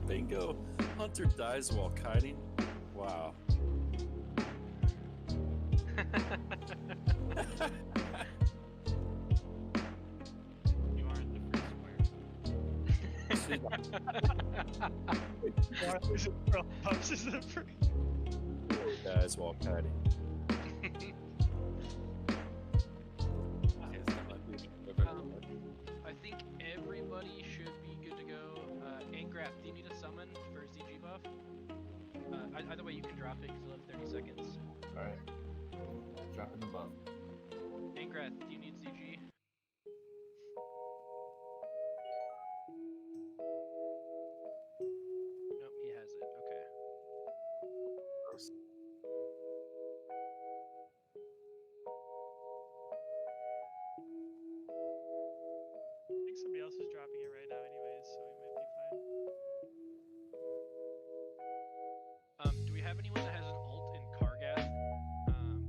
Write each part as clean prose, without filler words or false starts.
Bingo. Hunter dies while kiting. Wow. You aren't the first player. Pups is the first. Dies while kiting. I think everybody should be good to go. Angraf, do you need a summon for ZG buff? Either way, you can drop it because you'll have 30 seconds. Alright. Dropping the buff. Angraf, do you need ZG? Nope, he has it. Okay. I think somebody else is dropping it right now anyways, so we might be fine. Do we have anyone that has an ult in Kargath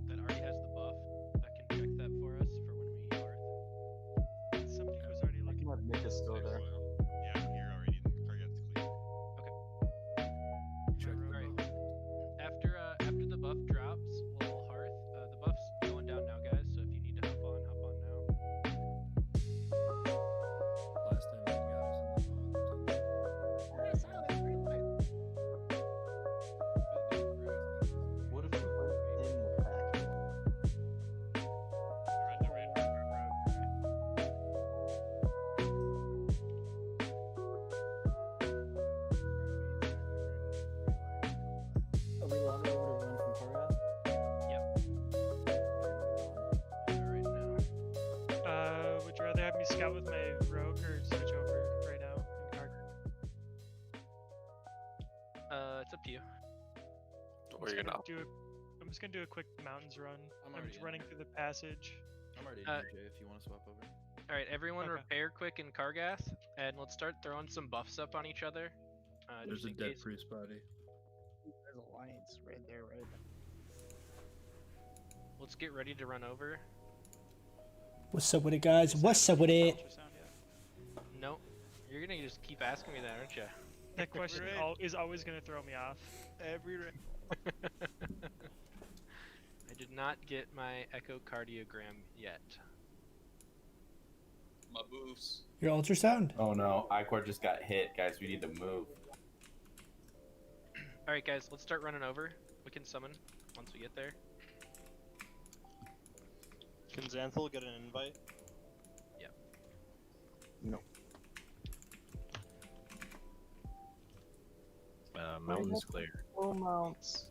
that already has the buff that can check that for us for when we Hearth? Somebody was already looking. Let Nick is still there. Yeah, I'm here already. The Kargath's clear. Check. Alright. After the buff drops, we'll Hearth. The buff's going down now, guys, so if you need to hop on now. Last time you got us in the What if we went in the back? Are we long over to run from Kargath? Right now. Would you rather have me scout with my rogue or switch over right now in Kargath? It's up to you. I'm just gonna do a quick mountains run. I'm I'm already just in running there. through the passage. I'm already in Uh, here, Jay, if you want to swap over. Alright, everyone Okay. repair quick in Kargath, and let's start throwing some buffs up on each other. There's just a in dead case. priest body. There's Alliance right there, right? Let's get ready to run over. What's up with it, guys? What's up with it? Ultrasound yet. No, you're gonna just keep asking me that, aren't you? That question Right. is always gonna throw me off. Every I did not get my echocardiogram yet. My boofs. Your ultrasound? Oh no, Icor just got hit, guys. We need to move. Alright guys, let's start running over. We can summon once we get there. Can Xanthal get an invite? No. Mountain's clear. Full mounts.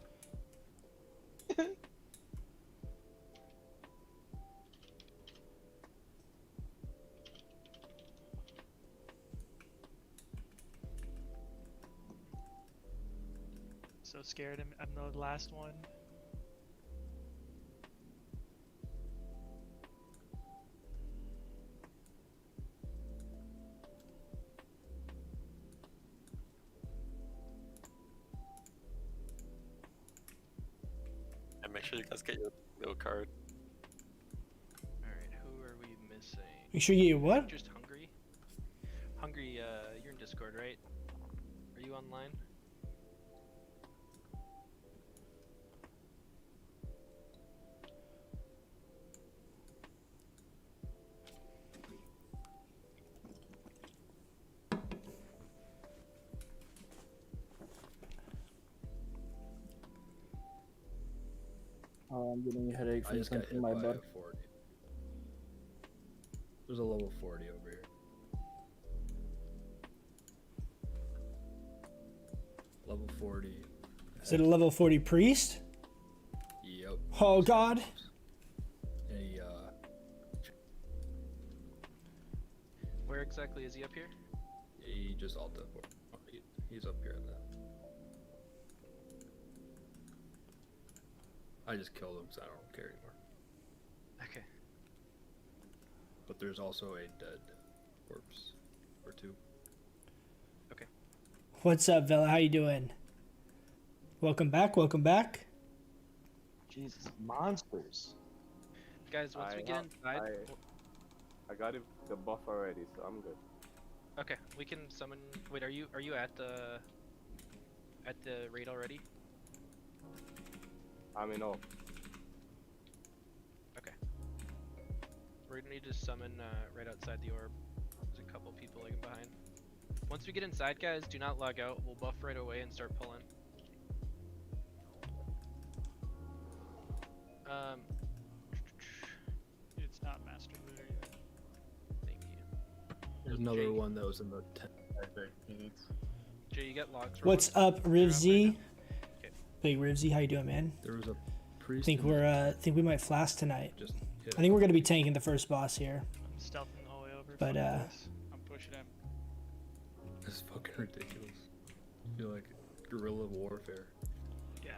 So scared. I'm the last one. And make sure you guys get your little card. Alright, who are we missing? Make sure you what? Just Hungry? Hungry, you're in Discord, right? Are you online? Oh, I'm getting a headache I from just got something hit in my by butt. a 40. There's a level 40 over here. Level 40. Is it a level 40 priest? Yep. Oh god. A, Where exactly is he up here? he just ulted. Oh, he's up here in that. I just killed him because I don't care anymore. Okay. But there's also a dead corpse or two. What's up, Vela? How you doing? Welcome back. Welcome back. Jesus, monsters. Guys, once we get inside, I got the buff already, so I'm good. okay, we can summon. Wait, are you at at the raid already? I mean, oh, Okay. We're gonna need to summon right outside the orb. There's a couple people lagging behind. Once we get inside, guys, do not log out. We'll buff right away and start pulling. It's not Master Looter yet. Thank you. There's another one that was in the 10 minutes. Jay, you got logs for What's one? up, Rivzy? Okay. Big Rivzy, how you doing, man? There was a priest. Think we might flask tonight. Just hit I think we're gonna be tanking the first boss here. I'm stealthing the whole way over. But, fuck this. I'm pushing him. This is fucking ridiculous. I feel like guerrilla warfare. Yeah.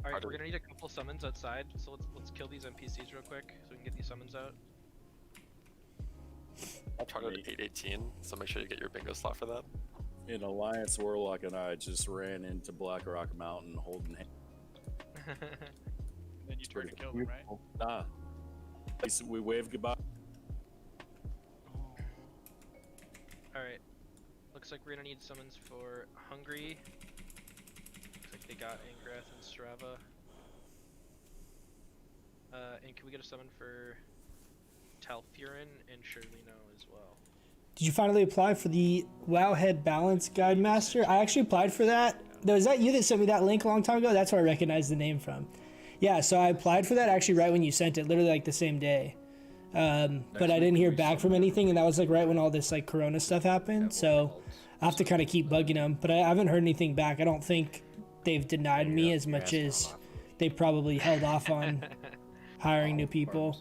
Alright, we're gonna need a couple summons outside, so let's kill these NPCs real quick so we can get these summons out. I'll try to 818, so make sure you get your bingo slot for that. In Alliance, Warlock and I just ran into Black Rock Mountain holding hands. Then you turn to kill them, right? Ah. We waved goodbye. Alright. Looks like we're gonna need summons for Hungry. Looks like they got Angrath and Strava. And can we get a summon for Talfurin and Shirlino as well? Did you finally apply for the Wowhead Balance Guide Master? I actually applied for that. Was that you that sent me that link a long time ago? That's where I recognized the name from. Yeah, so I applied for that actually right when you sent it, literally like the same day. But I didn't hear back from anything, and that was like right when all this like Corona stuff happened. So I have to kind of keep bugging them, but I haven't heard anything back. I don't think they've denied me as much as they probably held off on hiring new people.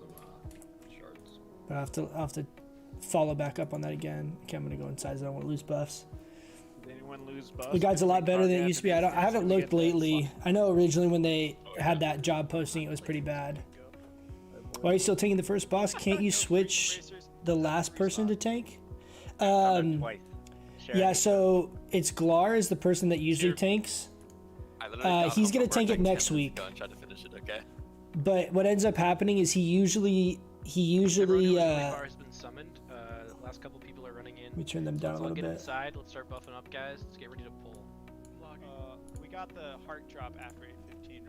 But I'll have to follow back up on that again. Okay, I'm gonna go inside. I don't want to lose buffs. Did anyone lose buffs? The guide's a lot better than it used to be. I haven't looked lately. I know originally when they had that job posting, it was pretty bad. Why are you still taking the first boss? Can't you switch the last person to tank? Yeah, so it's Glar is the person that usually tanks. He's gonna tank it next week. Go and try to finish it, okay? But what ends up happening is he usually Bar has been summoned. Last couple people are running in. Let me turn them down a Let's little get bit. inside. Let's start buffing up, guys. Let's get ready to pull. We got the heart drop after 8:15,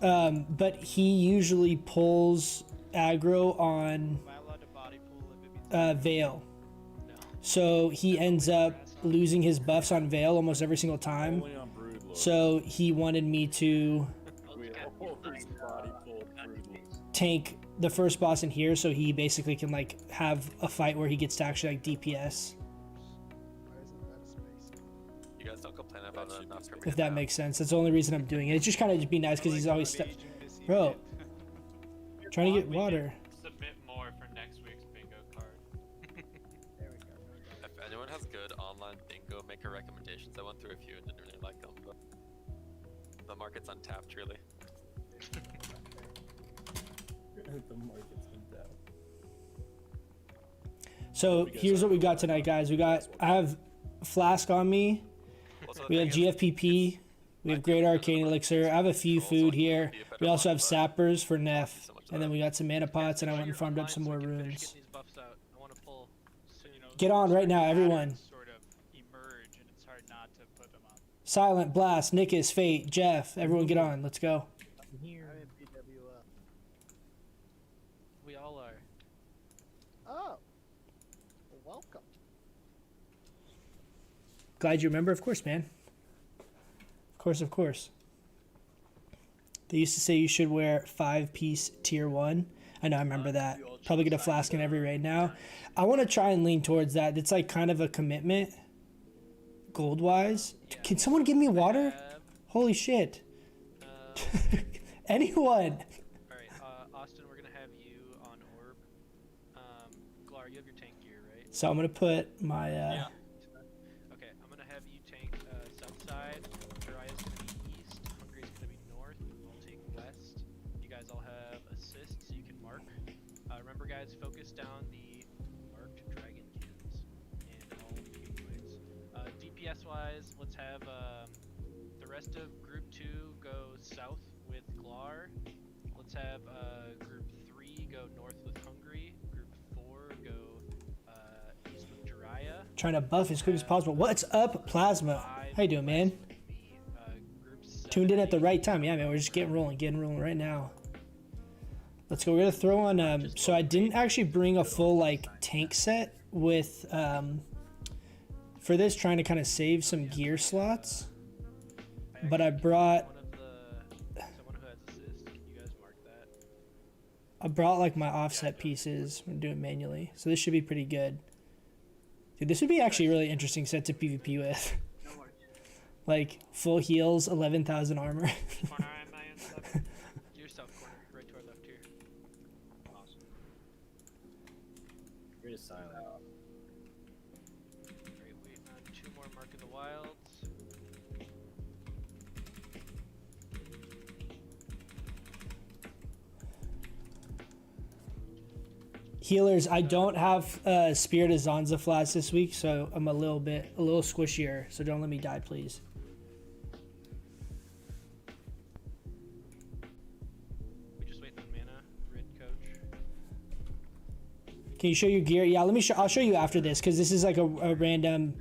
right? But he usually pulls aggro on Am I allowed to body pull if it means Veil. No. So he ends up losing his buffs on Veil almost every single time. Only on Broodlord. So he wanted me to We always body pulled Broodlord. tank the first boss in here, so he basically can like have a fight where he gets to actually like DPS, You guys don't complain about it enough for me. if that makes sense. That's the only reason I'm doing it. It's just kind of be nice because he's always bro, trying to get water. Submit more for next week's bingo card. If anyone has good online bingo maker recommendations, I went through a few and didn't really like them, but the market's untapped, really. The market's been down. So here's what we got tonight, guys. I have Flask on me. We have GFPP. We have Great Arcane Elixir. I have a few food here. We also have Sappers for Nef. And then we got some mana pots, and I went and farmed up some more runes. Get on right now, everyone. sort of emerge, and it's hard not to put them on. Silent, Blast, Nickus, Fate, Jeff. Everyone get on. Let's go. I'm here. I'm in BWL. We all are. Oh. Welcome. Glad you remember. Of course, man. Of course, of course. They used to say you should wear 5-piece tier 1. I know, I remember that. Probably get a flask in every raid now. I want to try and lean towards that. It's like kind of a commitment, gold-wise. Yeah. Can someone give me water? Holy shit. Anyone? Alright, Austin, we're gonna have you on orb. Glar, you have your tank gear, right? So I'm going to put my... Okay, I'm gonna have you tank south side. Jariah's gonna be east. Hungry's gonna be north. We'll take west. You guys all have assists, so you can mark. Remember, guys, focus down the marked dragonkins and all the gateways. DPS wise, let's have the rest of group 2 go south with Glar. Let's have group 3 go north with Hungry. Group 4 go east with Jiraiya. Trying to buff as quick as possible. What's up, Plasma? How you doing, man? Tuned in at the right time. Yeah, man, we're just getting rolling right now. Let's go. We're gonna throw on. So I didn't actually bring a full like tank set with for this, trying to kind of save some gear slots. But I brought. I brought like my offset pieces. I'm doing it manually, so this should be pretty good. Dude, this would be actually a really interesting set to PvP with. Like full heals, 11,000 armor. Yourself corner, right to our left here. Awesome. You're just silent. Alright, waiting on 2 more Mark of the Wilds. Healers, I don't have Spirit of Zanza Flask this week, so I'm a little squishier. So don't let me die, please. We just waiting on mana, Red Coach. Can you show your gear? Yeah, let me show. I'll show you after this because this is like a random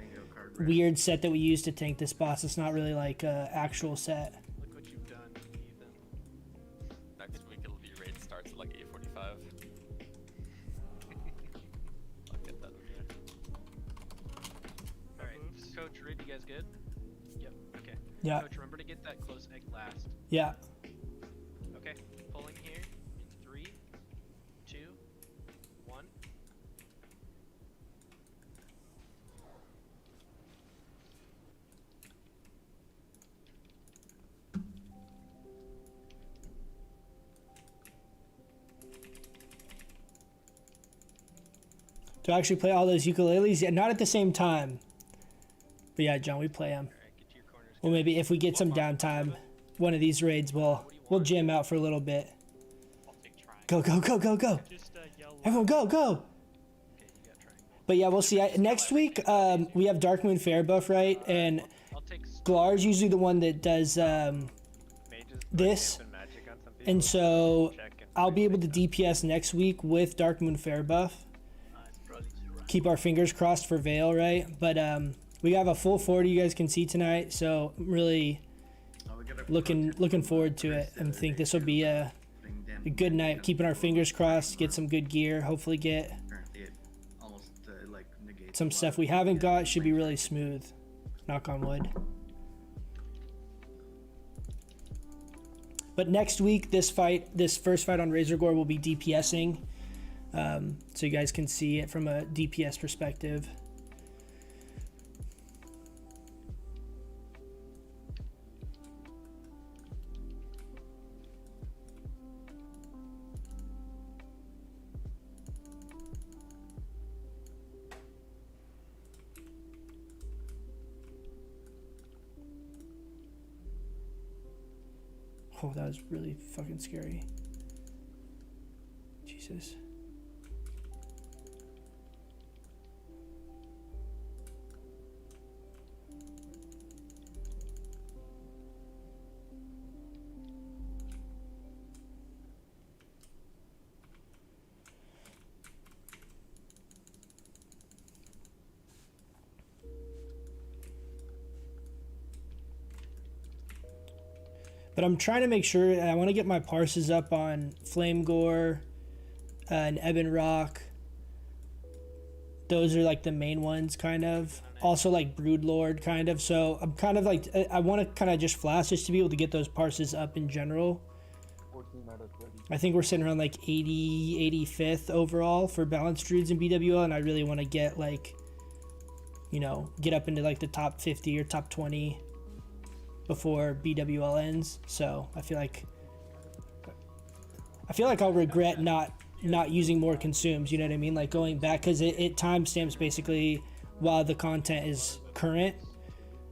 weird set that we use to tank this boss. It's not really like a actual set. Look what you've done, Ethan. Next week it'll be raid starts at like 8:45. I'll get that over here. Alright, Coach, Red, you guys good? Yep, okay. Yeah. Coach, remember to get that close egg last. Yeah. Okay, pulling here in 3, 2, 1. To actually play all those ukuleles? Yeah, not at the same time. But yeah, John, we play them. Alright, get to your corners. Well, maybe if we get some downtime, one of these raids, we'll jam out for a little bit. I'll take triangle. Go, go, go, go, go. Just yell. Everyone go, go. Okay, you got triangle. But yeah, we'll see. Next week, we have Dark Moon Fair buff, right? And I'll take Glar's usually the one that does this. And so I'll be able to DPS next week with Dark Moon Fair buff. Keep our fingers crossed for Veil, right? But we have a full 40 you guys can see tonight, so I'm really looking forward to it and think this will be a good night. Keeping our fingers crossed, get some good gear, hopefully get some stuff we haven't got. Should be really smooth. Knock on wood. But next week, this first fight on Razorgore will be DPSing. So you guys can see it from a DPS perspective. Oh, that was really fucking scary. Jesus. But I'm trying to make sure, I want to get my parses up on Flame Gore and Ebon Rock. Those are like the main ones, kind of. Also like Broodlord, kind of. So I'm kind of like, I want to kind of just flash just to be able to get those parses up in general. 14 out of 30. I think we're sitting around like 80, 85th overall for balanced druids in BWL, and I really want to get like, you know, get up into like the top 50 or top 20 before BWL ends. So I feel like I'll regret not using more consumes, you know what I mean, like going back, because it timestamps basically while the content is current,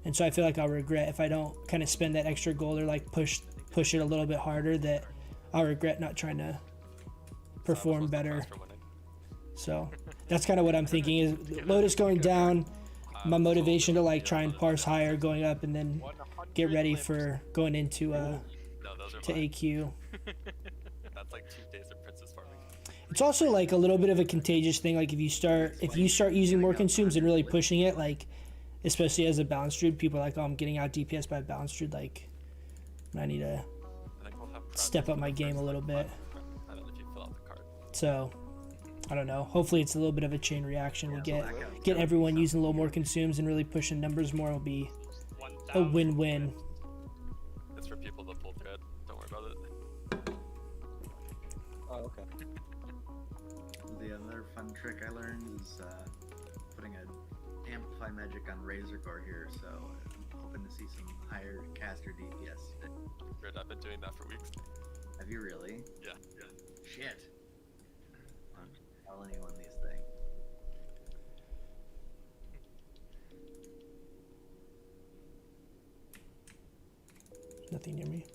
and so I feel like I'll regret if I don't kind of spend that extra gold or like push it a little bit harder, that I'll regret not trying to perform better. So that's kind of what I'm thinking, is Lotus going down, my motivation to like try and parse higher going up, and then get ready for going into to AQ. That's like 2 days of princess farming. It's also like a little bit of a contagious thing. Like if you start using more consumes and really pushing it, like especially as a balanced druid, people are like, oh, I'm getting out DPS by a balanced druid. Like I need to step up my game a little bit. I don't know if you fill out the card. So I don't know. Hopefully it's a little bit of a chain reaction. We get everyone using a little more consumes and really pushing numbers more. Will be a win-win. It's for people that pull thread. Don't worry about it. Oh, okay. The other fun trick I learned is putting an amplify magic on Razorgore here, so I'm hoping to see some higher caster DPS today. Good, I've been doing that for weeks. Have you really? Yeah. Shit. I'm telling anyone these things. Nothing near me.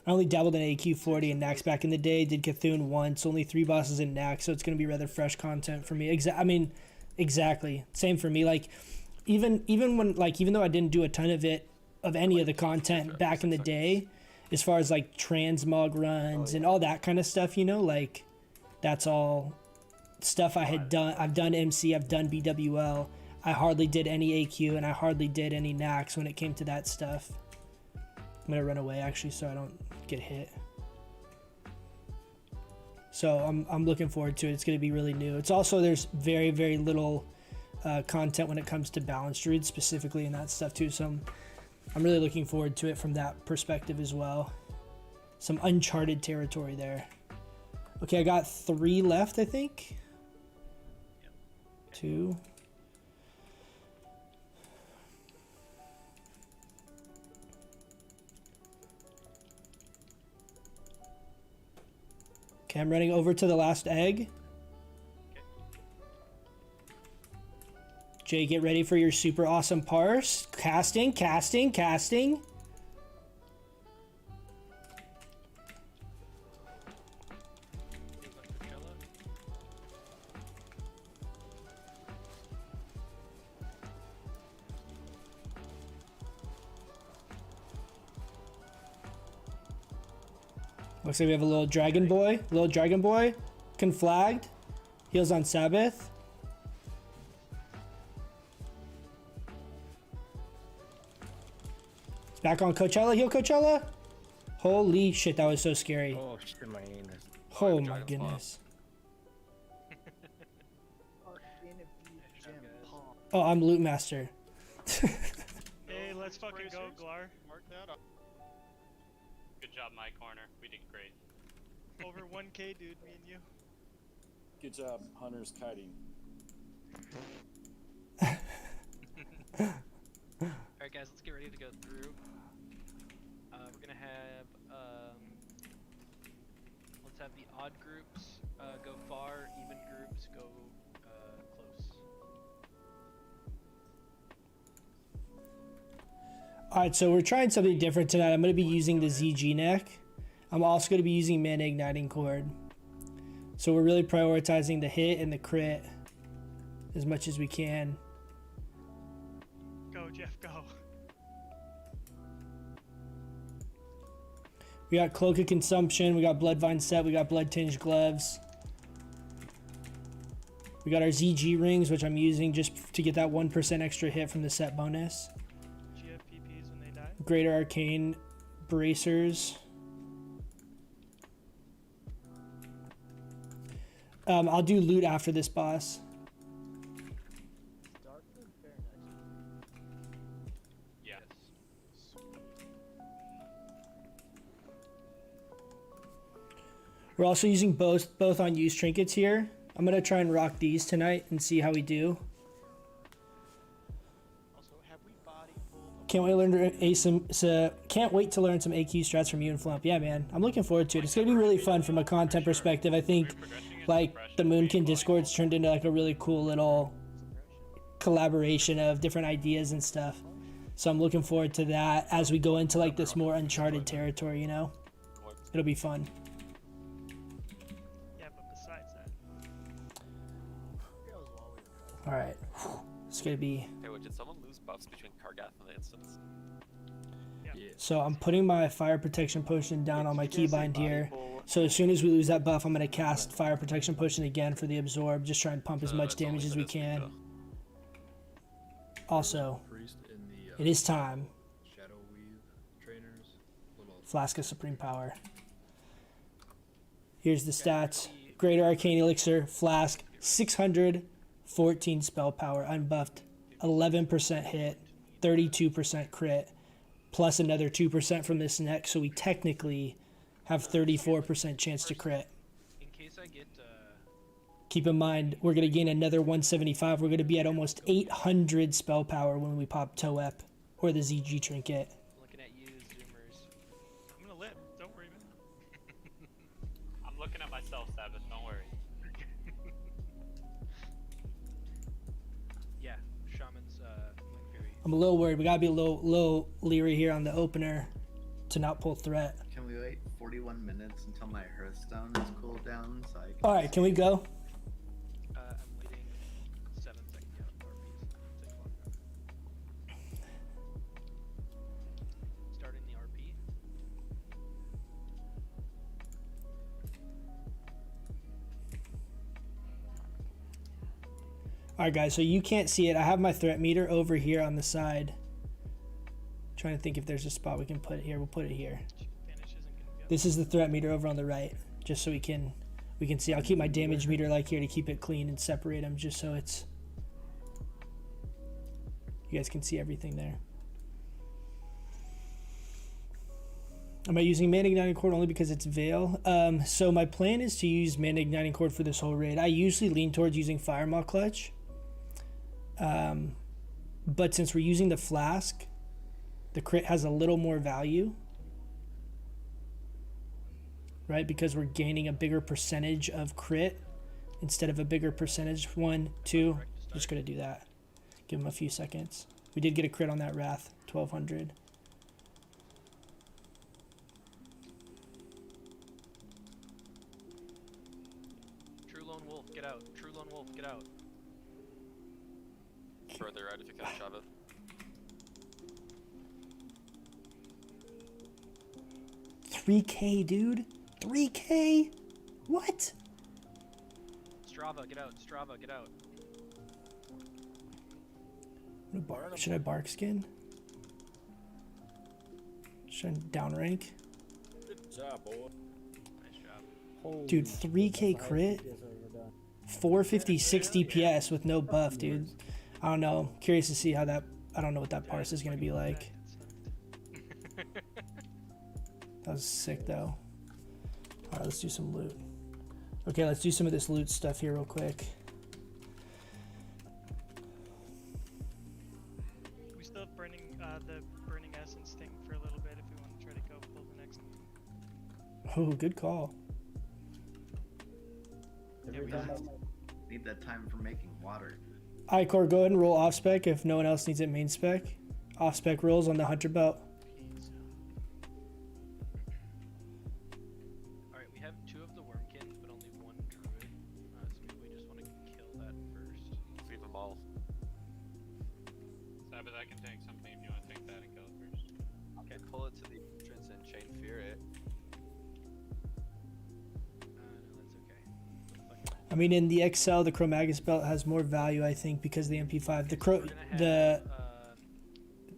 I only dabbled in AQ40 and Nax back in the day. Did Cthulhu once. Only 3 bosses in Nax, so it's going to be rather fresh content for me. Exactly. Same for me. Like, even though I didn't do a ton of it, of any of the content back in the day, as far as like transmog runs and all that kind of stuff, you know, like that's all stuff I had done. I've done MC. I've done BWL. I hardly did any AQ, and I hardly did any Nax when it came to that stuff. I'm gonna run away actually, so I don't get hit. So I'm looking forward to it. It's gonna be really new. It's also, there's very, very little content when it comes to balanced druids specifically and that stuff too. So I'm really looking forward to it from that perspective as well. Some uncharted territory there. Okay, I got 3 left, I think. 2. Okay, I'm running over to the last egg. Jay, get ready for your super awesome parse. Casting. Looks like we have a little dragon boy. Conflagged. Heals on Sabbath. Back on Coachella. Heal Coachella. Holy shit, that was so scary. Oh shit, my anus. Oh my goodness. Oh, I'm Loot Master. Hey, let's fucking go, Glar. Mark that up. Good job, my corner. We did great. Over 1K, dude, me and you. Good job, Hunter's kiting. Alright guys, let's get ready to go through. We're gonna have, let's have the odd groups go far, even groups go close. Alright, so we're trying something different tonight. I'm going to be using the ZG neck. I'm also going to be using Mana Igniting Cord. So we're really prioritizing the hit and the crit as much as we can. Go, Jeff, go. We got Cloak of Consumption, we got Bloodvine set, we got Blood Tinged Gloves. We got our ZG rings, which I'm using just to get that 1% extra hit from the set bonus. GFPPs when they die. Greater Arcane Bracers. I'll do loot after this boss. Yes. We're also using both on use trinkets here. I'm gonna try and rock these tonight and see how we do. Also, have we body pulled? Can't wait to learn some AQ strats from you and Flump. Yeah, man, I'm looking forward to it. It's gonna be really fun from a content perspective. I think like the Moonkin Discord's turned into like a really cool little collaboration of different ideas and stuff. So I'm looking forward to that as we go into like this more uncharted territory, you know? It'll be fun. Yeah, but besides that. Alright. It's gonna be... Hey, wait, did someone lose buffs between Kargath and the instance? So I'm putting my fire protection potion down on my keybind here. So as soon as we lose that buff, I'm going to cast Fire Protection Potion again for the absorb. Just try and pump as much It's only damage for as we this week, can. though. Also, Priest in the, it is time. Shadow Weave trainers. Little Flask of Supreme Power. Here's the stats. Greater Arcane Elixir, Flask, 614 spell power, unbuffed, 11% hit, 32% crit, plus another 2% from this next, so we technically have 34% chance to crit. In case I get Keep in mind, we're going to gain another 175. We're going to be at almost 800 spell power when we pop Toep or the ZG trinket. looking at you, Zoomers. I'm gonna live. Don't worry, man. I'm looking at myself, Sabbath. Don't worry. Yeah, Shaman's Nefarian. I'm a little worried. We got to be a little leery here on the opener to not pull threat. Can we wait 41 minutes until my Hearthstone is cooled down so I can... All right, can we go? I'm waiting 7 seconds. Yeah, RPs. Take long enough. Starting the RP. All right, guys, so you can't see it. I have my threat meter over here on the side. Trying to think if there's a spot we can put it here. We'll put it here. Vanish isn't gonna go. This is the threat meter over on the right, just so we can see. I'll keep my damage meter like here to keep it clean and separate them, just so it's you guys can see everything there. Am I using Mana Igniting Cord only because it's Veil? So my plan is to use Mana Igniting Cord for this whole raid. I usually lean towards using Firemaw Clutch. But since we're using the Flask, the crit has a little more value. Right? Because we're gaining a bigger percentage of crit instead of a bigger percentage. 1, 2. Just going to do that. Give him a few seconds. We did get a crit on that Wrath. 1200. True Lone Wolf, get out. True Lone Wolf, get out. Further right if you can, Shabbat. $3K, dude. $3K? What? Strava, get out. Strava, get out. Should I bark skin? Should I down rank? Good job, boy. Nice job. Dude, 3K crit? 450 DPS with no buff, dude. I don't know. Curious to see how that. I don't know what that parse is going to be like. That was sick, though. Alright, let's do some loot. Okay, let's do some of this loot stuff here real quick. We still have the burning essence thing for a little bit if we want to try to go pull the next one. Oh, good call. Yeah, we have Need that time for making water. Icor, go ahead and roll off spec if no one else needs it main spec. Off spec rolls on the hunter belt. Alright, we have 2 of the Wormkin, but only 1 Druid. So maybe we just want to kill that first. Leave them all. Sabbath, I can tank something if you want to take that and kill it first. Okay, pull it to the entrance and chain fear it. No, that's okay. I mean, in the XL, the Chromaggus belt has more value, I think, because of the MP5.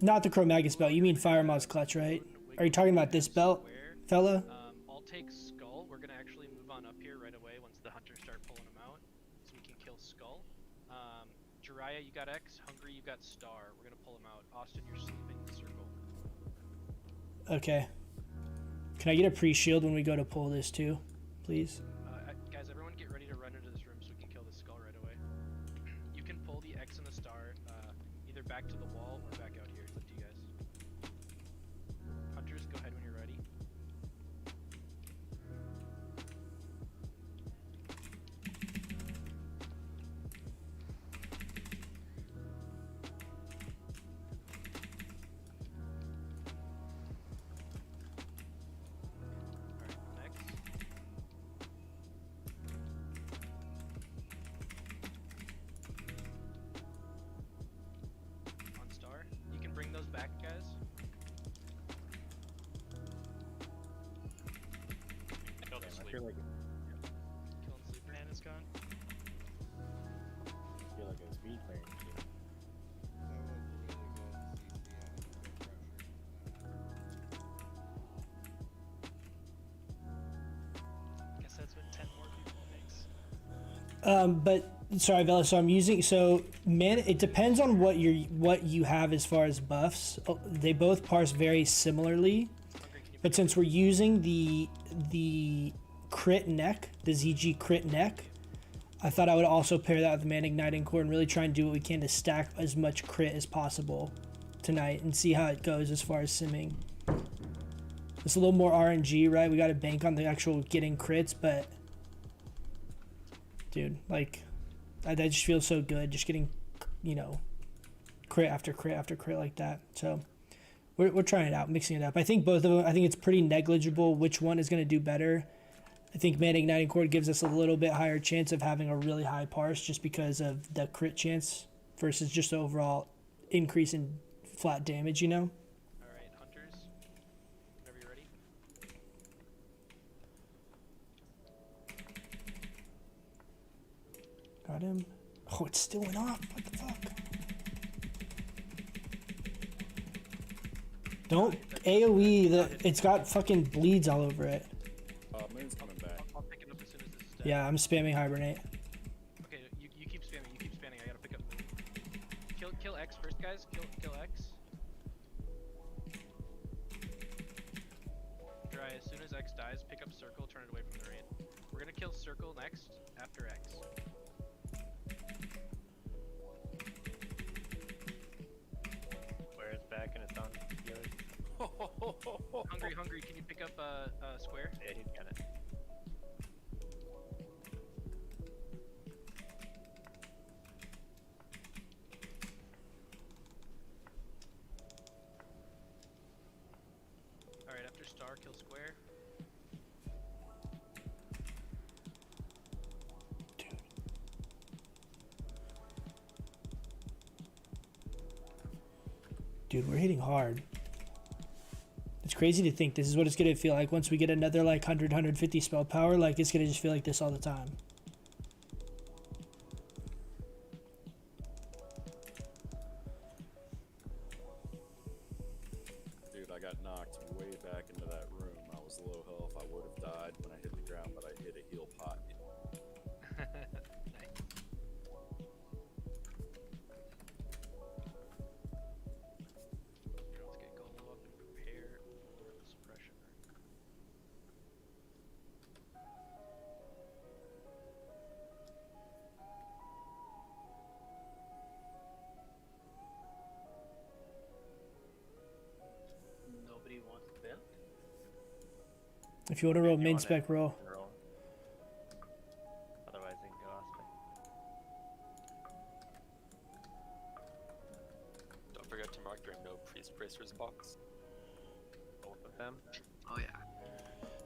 Not the Chromaggus belt. You mean Firemaw's clutch, right? Are you talking about this belt, fella? I'll take Skull. We're gonna actually move on up here right away once the hunters start pulling them out, so we can kill Skull. Jiraiya, you got X. Hungry, you got Star. We're gonna pull them out. Austin, you're sleeping in the circle. Okay. Can I get a pre-shield when we go to pull this too, please? Guys, everyone get ready to run into this room so we can kill this Skull right away. You can pull the X and the Star either back to the wall or back out here. It's up to you guys. Hunters, go ahead when you're ready. Alright, next. On Star. You can feel like Killing sleeper. Man is gone. feel like a speed clearing machine. Guess that's what 10 more people makes. But sorry, Vela. So I'm using man. It depends on what you have as far as buffs. They both parse very similarly, but since we're using the crit neck, the ZG crit neck, I thought I would also pair that with the Man Igniting Core and really try and do what we can to stack as much crit as possible tonight and see how it goes as far as simming. It's a little more RNG, right? We got to bank on the actual getting crits, but dude, like, that just feels so good, just getting, you know, crit after crit after crit like that. So we're trying it out, mixing it up. I think both of them, I think it's pretty negligible which one is going to do better. I think Man Igniting Core gives us a little bit higher chance of having a really high parse just because of the crit chance versus just the overall increase in flat damage, you know? Alright, hunters. Whenever you're ready. Got him. Oh, it's still went off. What the fuck? Don't AoE it's got fucking bleeds all over it. Moon's coming back. I'll pick it up as soon as this is dead. Yeah, I'm spamming hibernate. Okay, you keep spamming, I gotta pick up. Kill X first, guys. Kill X. Dry, as soon as X dies, pick up Circle, turn it away from the raid. We're gonna kill Circle next, after X. Where it's back and it's on. Hungry, can you pick up Square? Yeah, he's got it. Alright, after Star, kill Square. Dude, we're hitting hard. It's crazy to think this is what it's gonna feel like once we get another like 150 spell power. Like, it's gonna just feel like this all the time. Dude, I got knocked way back into that room. I was low health. I would have died when I hit the ground, but I hit a heal pot. Nice. Let's get Golem up and prepare for the suppression. Nobody wants to build? If you want to roll main spec, roll. Otherwise, they can go aspect. Don't forget to mark your no priest bracers box. Both of them. Oh yeah.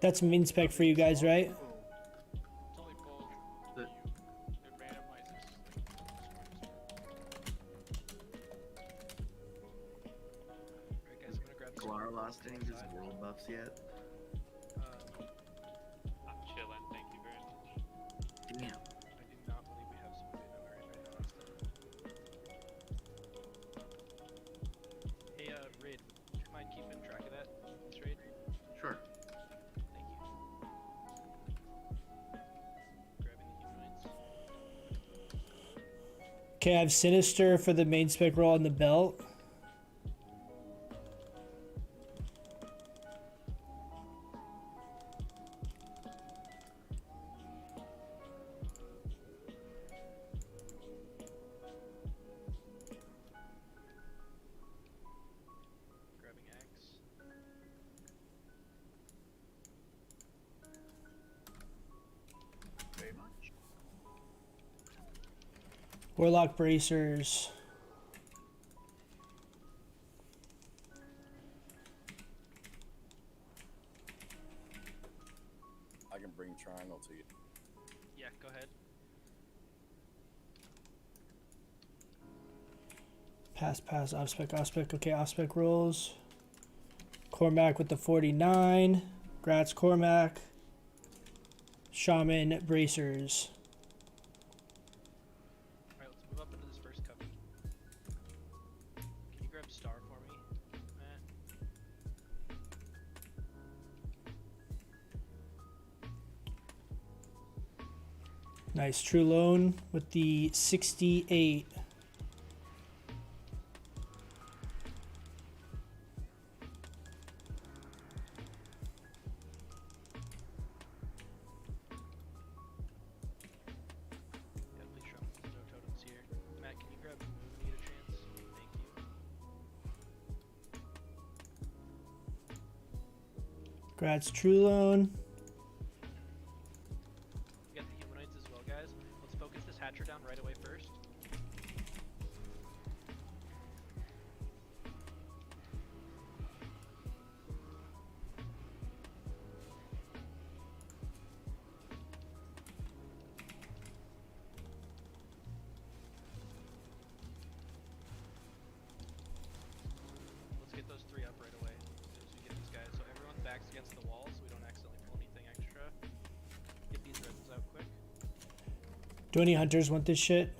That's main spec for you guys, right? It's only bold. The- It randomizes. Alright guys, I'm gonna grab some. Galar lost any of his world buffs yet? I'm chilling, thank you very much. Damn. I do not believe we have somebody that very fast. Hey, Raid, would you mind keeping track of that? This raid? Sure. Thank you. Grabbing the joints. Okay, I have Sinister for the main spec roll on the belt. Grabbing axe. Very much. Warlock bracers. I can bring triangle to you. Yeah, go ahead. Pass, off spec. Okay, off spec rolls. Cormac with the 49. Grats, Cormac. Shaman bracers. Alright, let's move up into this first cubby. Can you grab Star for me, Matt? Nice True Loan with the 68. Yeah, please show me. There's no totems here. Matt, can you grab Moon when you get a chance? Thank you. Congrats, True Loan. We got the humanoids as well, guys. Let's focus this Hatcher down right away first. Let's get those three up right away as soon as we get these guys. So everyone's backs against the wall so we don't accidentally pull anything extra. Get these resins out quick. Do any hunters want this shit?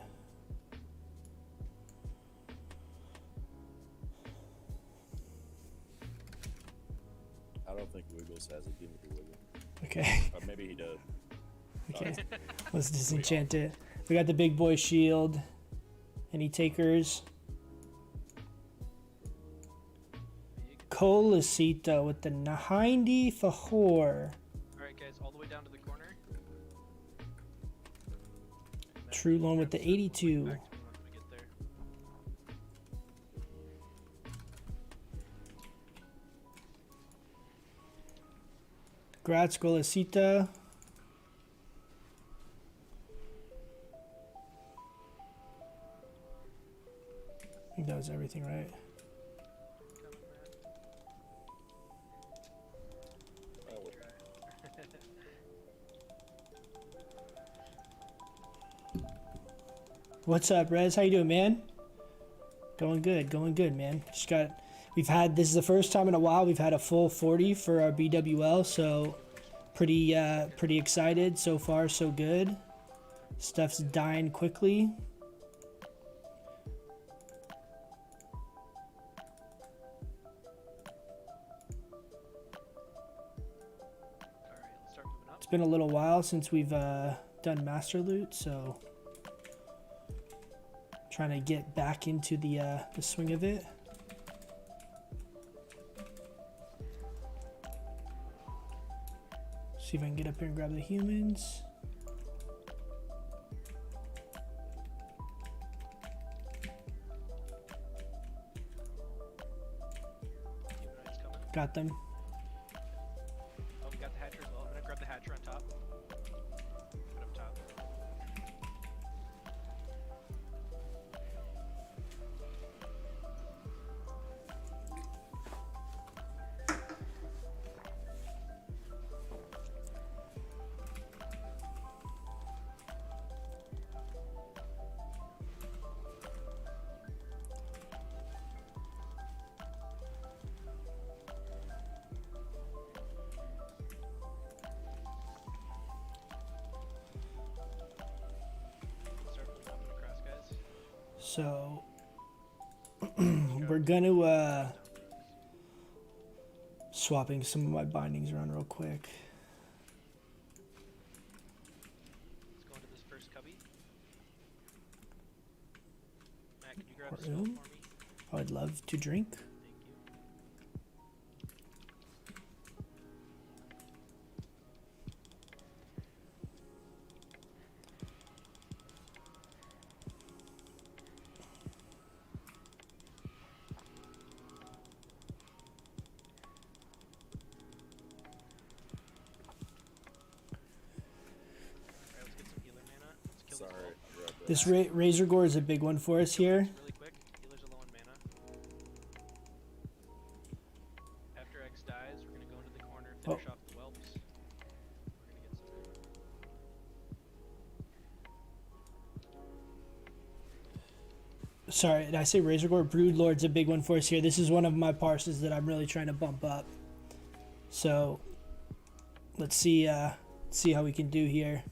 I don't think Wiggles has it. Give me the Wiggle. Okay. Or maybe he does. Okay. Let's disenchant it. We got the big boy shield. Any takers? Colicita with the 90 for whore. Alright guys, all the way down to the corner. True Loan with the 82. Back to me once we get there. Congrats, Colicita. I think that was everything, right? What's up, Rez? How you doing, man? Going good, man. Just got, this is the first time in a while we've had a full 40 for our BWL, so pretty excited. So far, so good. Stuff's dying quickly. Alright, let's start moving up. It's been a little while since we've done master loot, so trying to get back into the swing of it. See if I can get up here and grab the humans. Humanoids coming. Got them. Oh, we got the Hatcher as well. I'm gonna grab the Hatcher on top. Put up top. Start moving up and across, guys. So we're gonna swapping some of my bindings around real quick. Let's go into this first cubby. Matt, can you grab Or a smoke room? for me? I'd love to drink. Thank you. Alright, let's get some healer mana. Let's kill Sorry. these I grabbed that. This Razorgore is a big one for us here. really quick. Healers are low on mana. After X dies, we're gonna go into the corner, finish off the whelps. We're gonna get some. Sorry, did I say Razorgore? Broodlord's a big one for us here. This is one of my parses that I'm really trying to bump up. So let's see See how we can do here.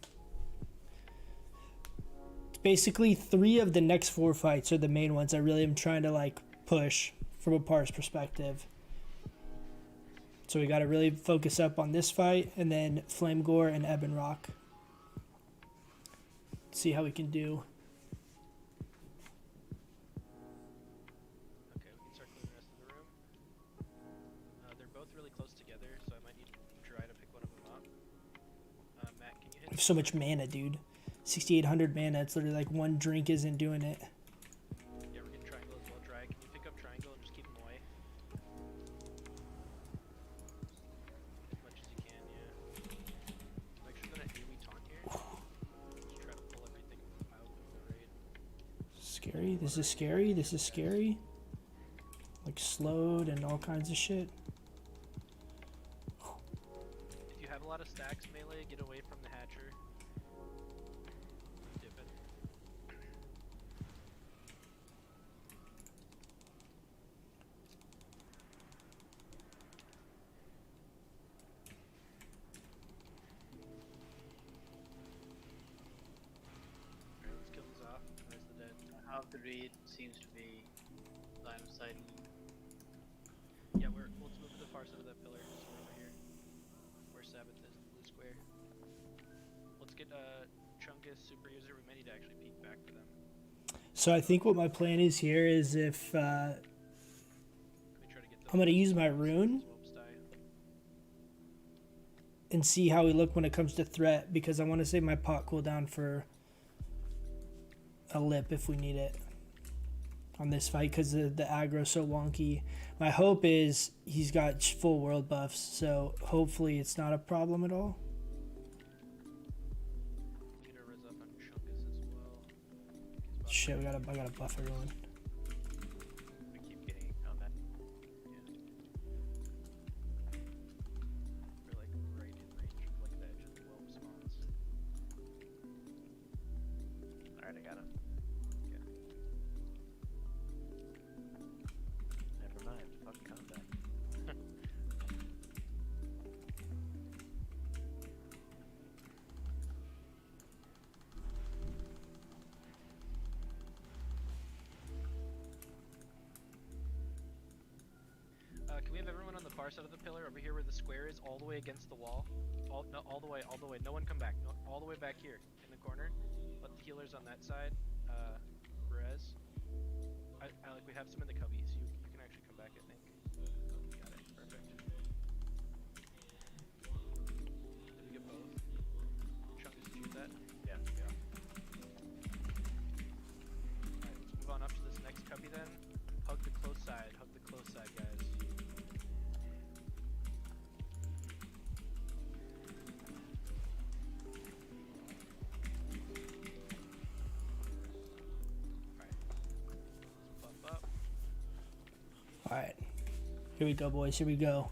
Basically 3 of the next 4 fights are the main ones I really am trying to like push from a parse perspective. So we got to really focus up on this fight and then Flame Gore and Ebon Rock. See how we can do. Okay, we can start clearing the rest of the room. They're both really close together, so I might need to try to pick one of them up. Matt, can you hit? I have so much mana, dude. 6,800 mana. It's literally like 1 drink isn't doing it. Yeah, we're getting triangle as well. Dry. Can you pick up triangle and just keep them away? As much as you can, yeah. I'm actually gonna AoE taunt here. Just try to pull everything out of the raid. Scary. This is scary. This is scary. Like slowed and all kinds of shit. If you have a lot of stacks melee, get away from the hatcher. Dip it. Alright, let's kill these off. Where's the dead? Half the raid seems to be line of sight. Yeah, let's move to the far side of that pillar. So we're over here. Where Sabbath is, the blue square. Let's get Chungus super user. We may need to actually peek back for them. So I think what my plan is here is if Can we try to get I'm gonna use my rune and see how we look when it comes to threat, because I want to save my pot cooldown for a lip if we need it on this fight, because the aggro's so wonky. My hope is he's got full world buffs, so hopefully it's not a problem at all. Get a res up on Chungus as well. Shit, I gotta buff everyone. We keep getting on that. We're like right in range of like the edge of the whelp spawns. Alright, I got him. Okay. Never mind. Fuck combat. Can we have everyone on the far side of the pillar over here where the square is, all the way against the wall? All the way. No one come back. No, all the way back here in the corner. Let the healers on that side res. I like we have some in the cubbies. You can actually come back, I think. Got it. Perfect. Did we get both? Chungus, did you get that? Yeah. Alright, let's move on up to this next cubby then. Hug the close side. Hug the close side, guys. Alright. Here we go, boys. Here we go.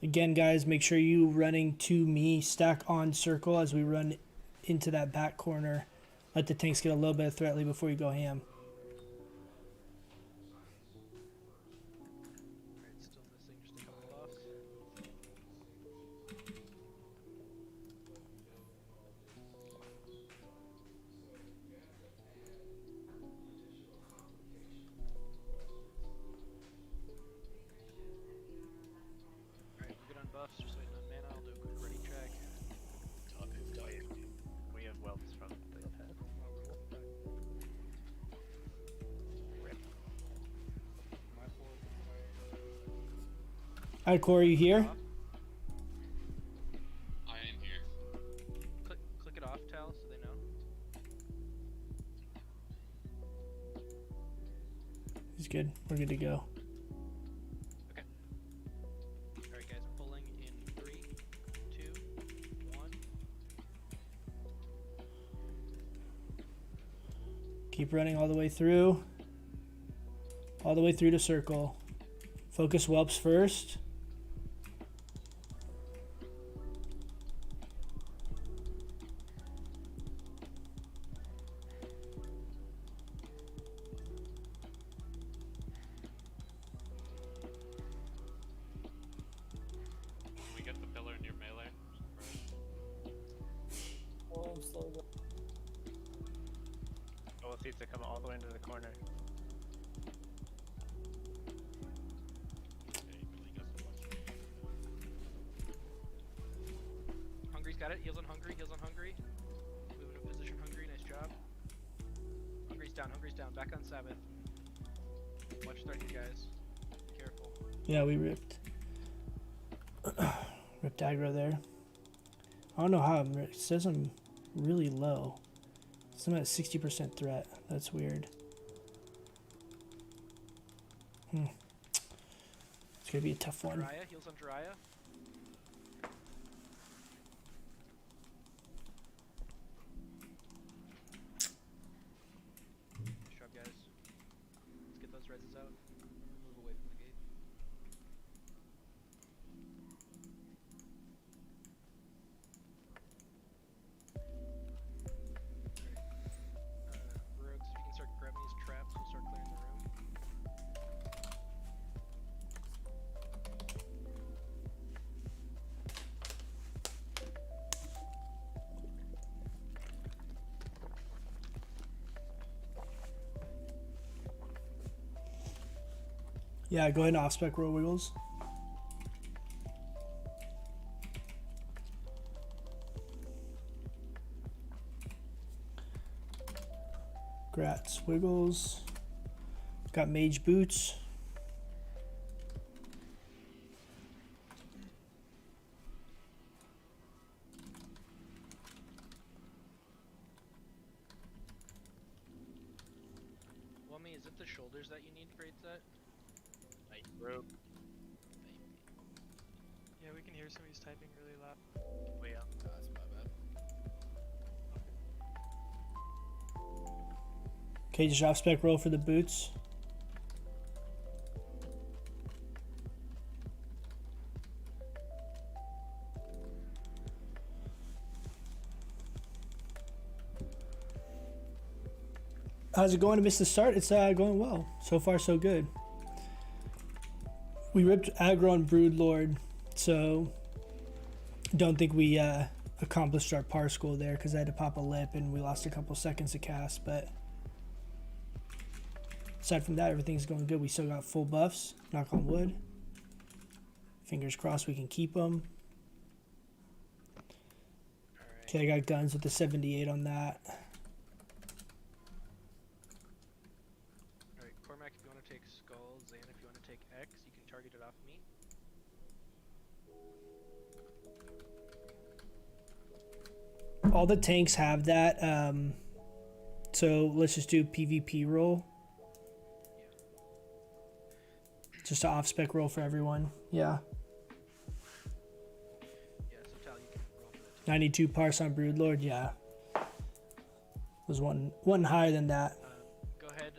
Again, guys, make sure you running to me, stack on circle as we run into that back corner. Let the tanks get a little bit of threat lead before you go ham. Alright, still missing just a couple buffs. Alright, we're good on buffs, just waiting on mana. I'll do a quick ready track. We have whelps from the head. Alright, Corey, you here? I am here. Click it off, Tal, so they know. He's good. We're good to go. Okay. Alright, guys, pulling in 3, 2, 1. Keep running all the way through. All the way through to circle. Focus whelps first. needs to come all the way into the corner. Hungry's got it. Heals on Hungry. Heals on Hungry. Moving to position Hungry. Nice job. Hungry's down. Hungry's down. Back on Sabbath. Watch start, you guys. Careful. Yeah, we ripped. Ripped aggro there. I don't know how it says I'm really low. So I'm at 60% threat. That's weird. It's gonna be a tough one. Jiraiya. Heals on Jiraiya. Nice job, guys. Let's get those reses out. Move away from the gate. Rogues, if you can start grabbing these traps, we'll start clearing the room. Yeah, go ahead and off-spec roll wiggles. Grats, wiggles. Got mage boots. Wummy, is it the shoulders that you need for 8 set? Nice, bro. Yeah, we can hear somebody's typing really loud. Way up. That's my bad. Okay, just off-spec roll for the boots. How's it going to miss the start? It's going well. So far, so good. We ripped aggro on Broodlord, so don't think we accomplished our par goal there because I had to pop a lip and we lost a couple seconds to cast. But aside from that, everything's going good. We still got full buffs. Knock on wood. Fingers crossed we can keep them. Okay, I got guns with the 78 on that. Alright, Cormac, if you want to take Skull, Zan, if you want to take X, you can target it off me. All the tanks have that, so let's just do PvP roll. Just an off-spec roll for everyone. Yeah. Yeah, so Tal, you can roll for that too. 92 parse on Broodlord, yeah. Was one higher than that. Go ahead,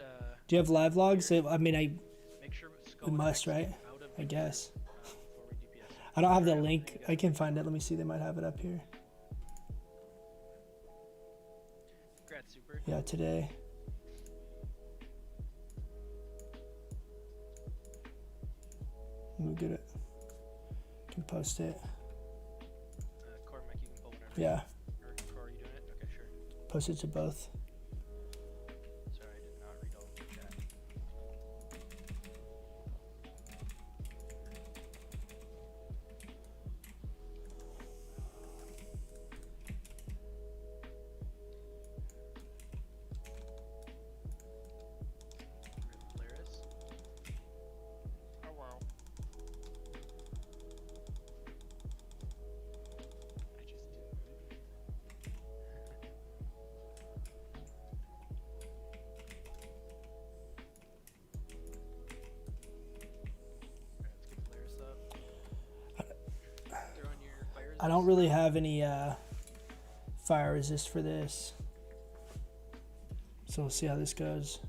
Do you have live logs? I mean, make sure Skull we and must, X right? out of I guess. before we DPS. I don't have the link. I can find it. Let me see. They might have it up here. Congrats, Super. Yeah, today. Let me get it. Can post it. Cormac, you can pull whatever. Yeah. Or are you doing it? Okay, sure. Post it to both. Sorry, I did not read all of the chat. Polaris. Oh wow. I just didn't move. Alright, let's get Polaris up. Throw on your fire I don't really have any fire resist for this. So we'll see how this goes.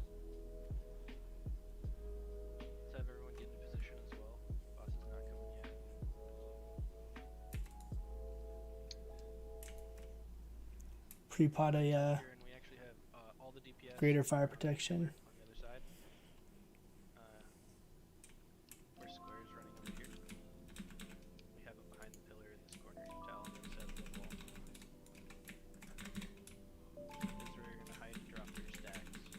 Let's have everyone get into position as well. Boss is not coming yet. Pre-pot a Here, and we actually have all the DPS greater fire protection. on the other side. Where Square is running over here. We have it behind the pillar in this corner. Tal on the other side of the wall. This is where you're gonna hide and drop your stacks.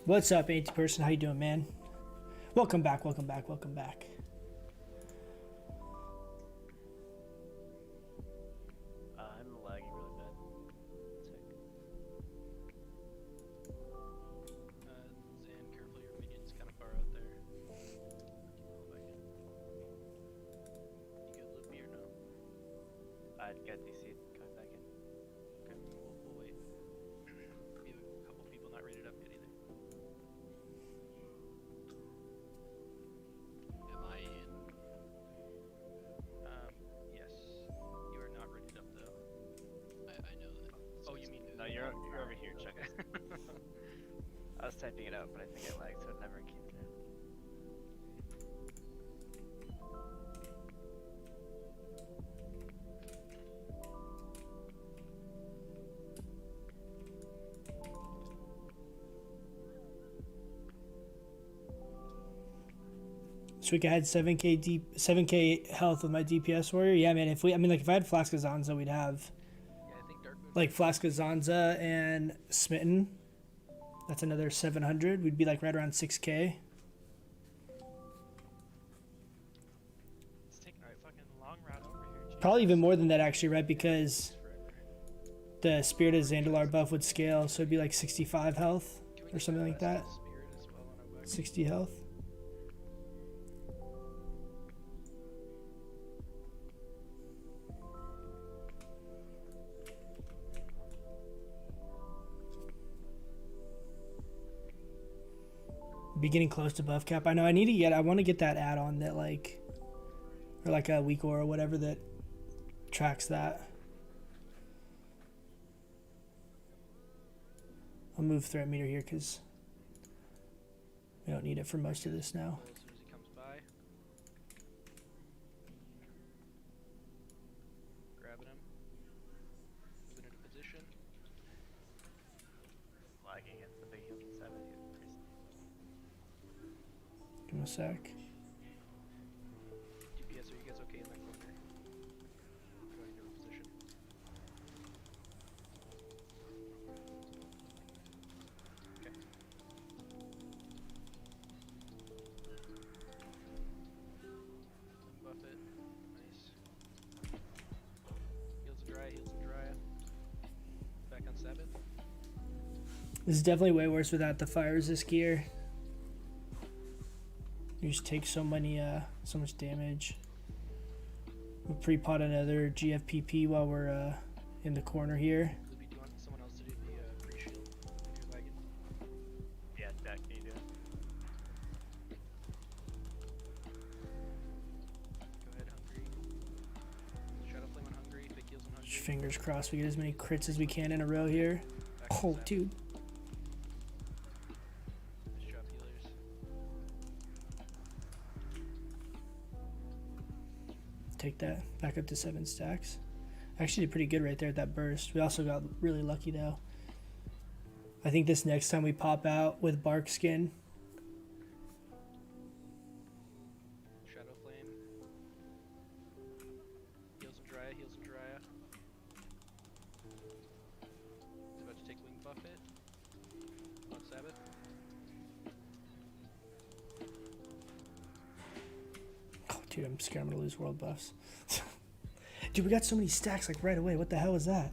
What's up, 80 person? How you doing, man? Welcome back, welcome back, welcome back. I'm lagging really bad. Zan, careful, your minion's kind of far out there. You good, Loopy, or no? I'd get DC coming back in. Okay, we'll wait. We have a couple people not rated up yet either. Am I in? Yes. You are not rated up though. I know that. Oh, you mean No, you're over here, check it. I was typing it out, but I think I lagged, so it never came through. So we had 7k health with my DPS warrior. Yeah, man. If I had FLASK Zanza, we'd have like FLASK Zanza and Smitten. That's another 700. We'd be like right around 6k. It's taking a fucking long route over here. Probably even more than that, actually, right? Because the Spirit of Zandalar buff would scale, so it'd be like 65 health or something like that. 60 health. Be getting close to buff cap. I know I want to get that add-on that like, or like a week or whatever that tracks that. I'll move threat meter here because we don't need it for most of this now. As soon as he comes by. Grabbing him. Moving into position. Lagging against the big heals in 7. Give him a sec. DPS, are you guys okay in that corner? Going into a position. Okay. Buff it. Nice. Heals and dry, heals and dry. Back on Sabbath. This is definitely way worse without the fire resist gear. You just take so much damage. We'll pre-pot another GFPP while we're in the corner here. Libby, do you want someone else to do the pre-shield in your wagon? Yeah, Jack, can you do it? Go ahead, Hungry. Shadow Flame on Hungry, big heals on Hungry. Just fingers crossed we get as many crits as we can in a row here. Oh, dude. Nice job, healers. Take that back up to 7 stacks. Actually did pretty good right there at that burst. We also got really lucky though. I think this next time we pop out with bark skin. Shadow Flame. Heals and dry, heals and dry. He's about to take wing buff it. On Sabbath. Oh, dude, I'm scared I'm gonna lose world buffs. Dude, we got so many stacks like right away. What the hell is that?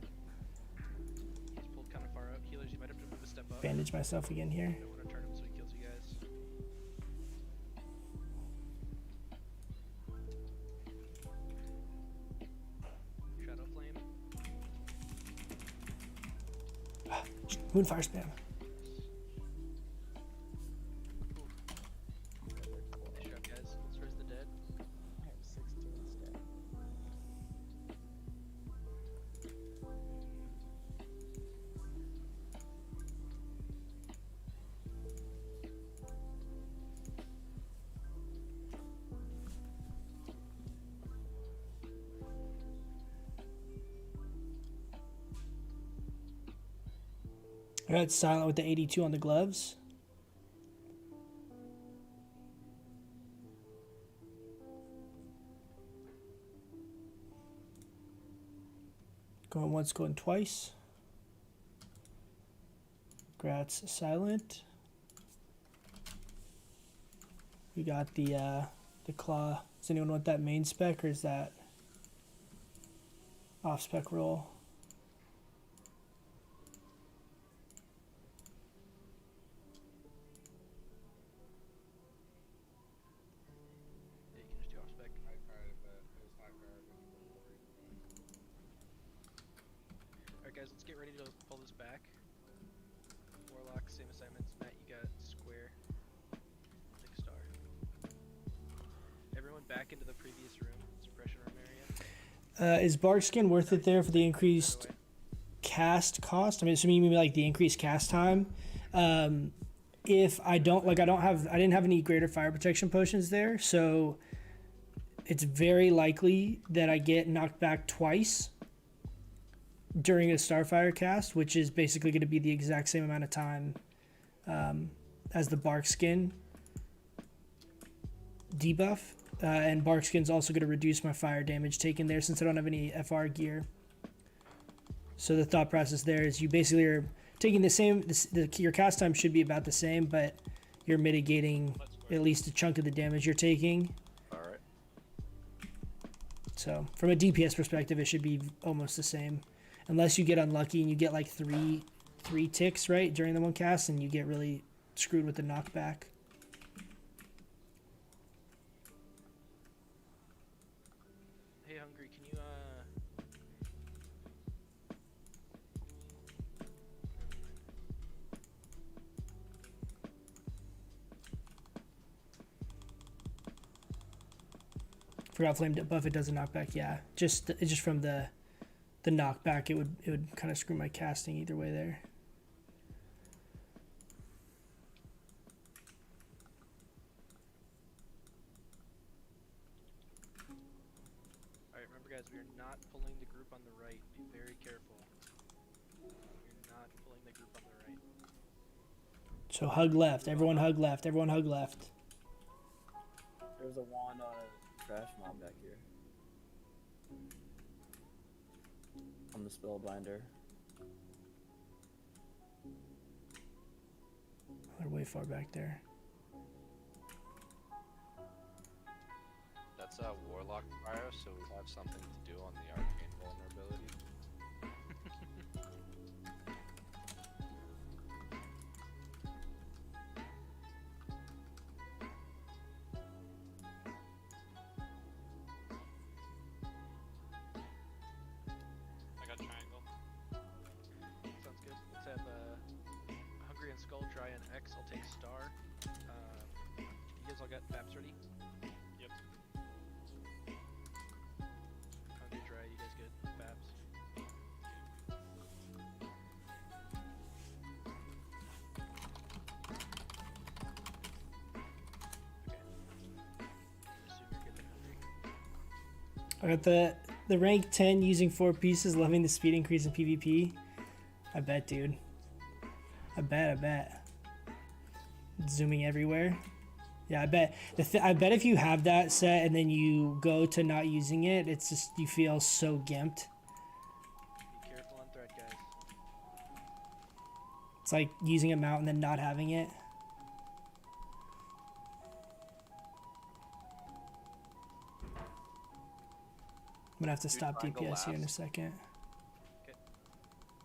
He's pulled kind of far out. Healers, you might have to move a step up. Bandage myself again here. Don't want to turn him so he kills you guys. Shadow Flame. Moonfire spam. Nice job, guys. Let's raise the dead. I have 16 stats. I got silent with the 82 on the gloves. Going once, going twice. Grats silent. We got the claw. Does anyone want that main spec or is that off spec roll? Yeah, you can just do off spec. Alright guys, let's get ready to pull this back. Warlock, same assignments. Matt, you got square. Big star. Everyone back into the previous room. Suppression room area. Is bark skin worth it there for the increased cast cost? I mean, assuming you mean like the increased cast time. If I don't I didn't have any greater fire protection potions there, so it's very likely that I get knocked back twice during a Starfire cast, which is basically going to be the exact same amount of time as the bark skin debuff. And bark skin's also going to reduce my fire damage taken there since I don't have any FR gear. So the thought process there is you basically are taking the same, your cast time should be about the same, but you're mitigating at least a chunk of the damage you're taking. Alright. So from a DPS perspective, it should be almost the same. Unless you get unlucky and you get like three ticks, right, during the one cast, and you get really screwed with the knockback. Hey, Hungry, can you, Forgot flame buff, it does a knockback, yeah. It's just from the knockback, it would kind of screw my casting either way there. Alright, remember guys, we are not pulling the group on the right. Be very careful. We're not pulling the group on the right. So hug left, everyone hug left, everyone hug left. There's a wand on a trash mob back here. On the spellbinder. They're way far back there. That's a Warlock fire, so we have something to do on the arcane vulnerability. I got triangle. Sounds good. Let's have Hungry and Skull, Dry and X. I'll take Star. You guys all got maps ready? Yep. Hungry, Dry, you guys good? Babs. Okay. Assume you're good then, Hungry. I got the rank 10 using 4 pieces, loving the speed increase in PvP. I bet, dude. I bet. Zooming everywhere. Yeah, I bet. I bet if you have that set and then you go to not using it, it's just you feel so gimped. Be careful on threat, guys. It's like using a mount and then not having it. I'm gonna have to stop triangle DPS here in a last. second. Okay.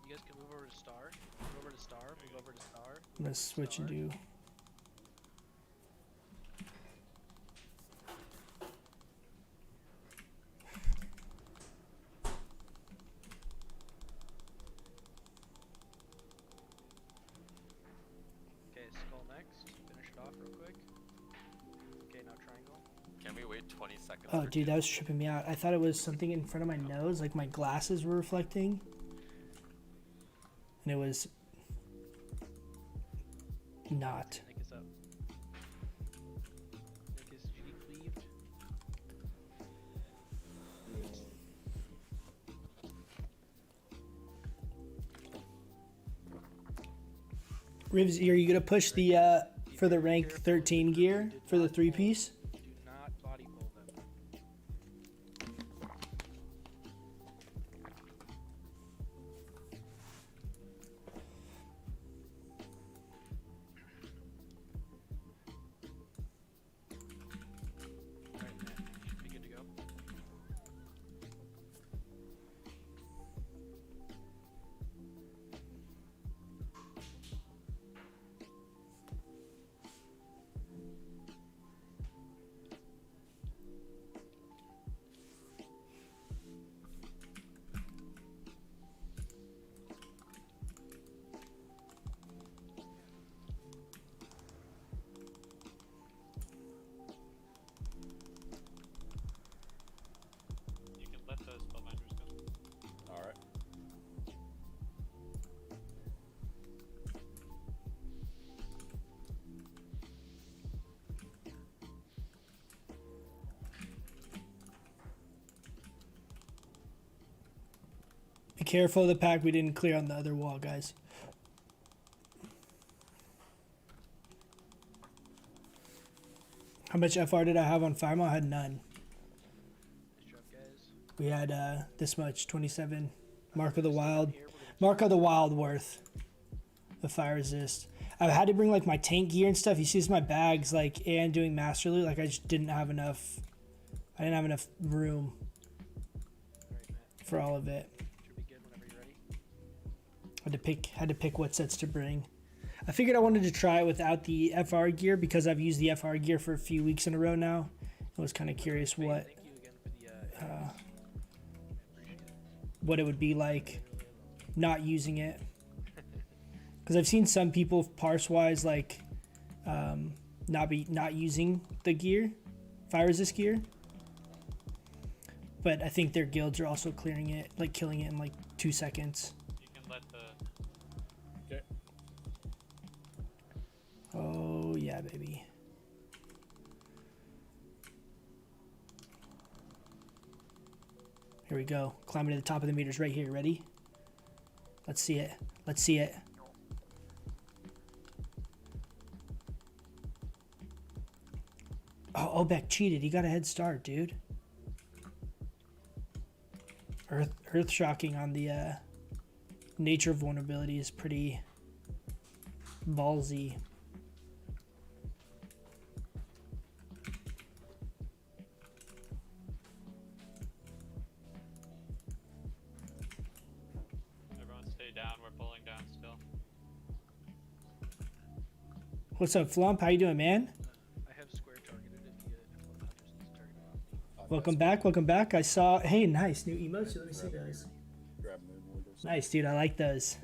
You guys can move over to Star. Move over to Star. Move over to Star. I'm gonna switch and do. Okay, Skull next. Finish it off real quick. Okay, now Triangle. Can we wait 20 seconds? Oh, for dude, that was tripping me out. I thought it was something in front of my nose, like my glasses were reflecting. And it was not. Nick is up. Nick is G cleaved. Rivs, are you gonna push the for the rank 13 gear for the 3-piece? Do not body pull them. careful of the pack we didn't clear on the other wall, guys. How much FR did I have on Firemaw? I had none. Nice job, guys. We had this much, 27. Mark of the Wild. Mark of the Wild worth. The fire resist. I had to bring like my tank gear and stuff. You see, my bags like and doing master loot. Like I just didn't have enough. I didn't have enough room for all of it. Should be good whenever you're ready. Had to pick what sets to bring. I figured I wanted to try it without the FR gear because I've used the FR gear for a few weeks in a row now. I was kind of curious what it would be like not using it. Because I've seen some people parse-wise like not using the gear, fire resist gear. But I think their guilds are also clearing it, like killing it in like 2 seconds. You can let the... Okay. Oh yeah, baby. Here we go. Climbing to the top of the meters right here. Ready? Let's see it. Let's see it. Oh, Obek cheated. He got a head start, dude. Earth shocking on the nature vulnerability is pretty ballsy. Everyone stay down. We're pulling down still. What's up, Flump? How you doing, man? I have square targeted if you if Hunters needs to target it. Welcome back. Welcome back. I saw. Hey, nice new emotes. Let me see those. Grab Moon Warders. Nice, dude. I like those.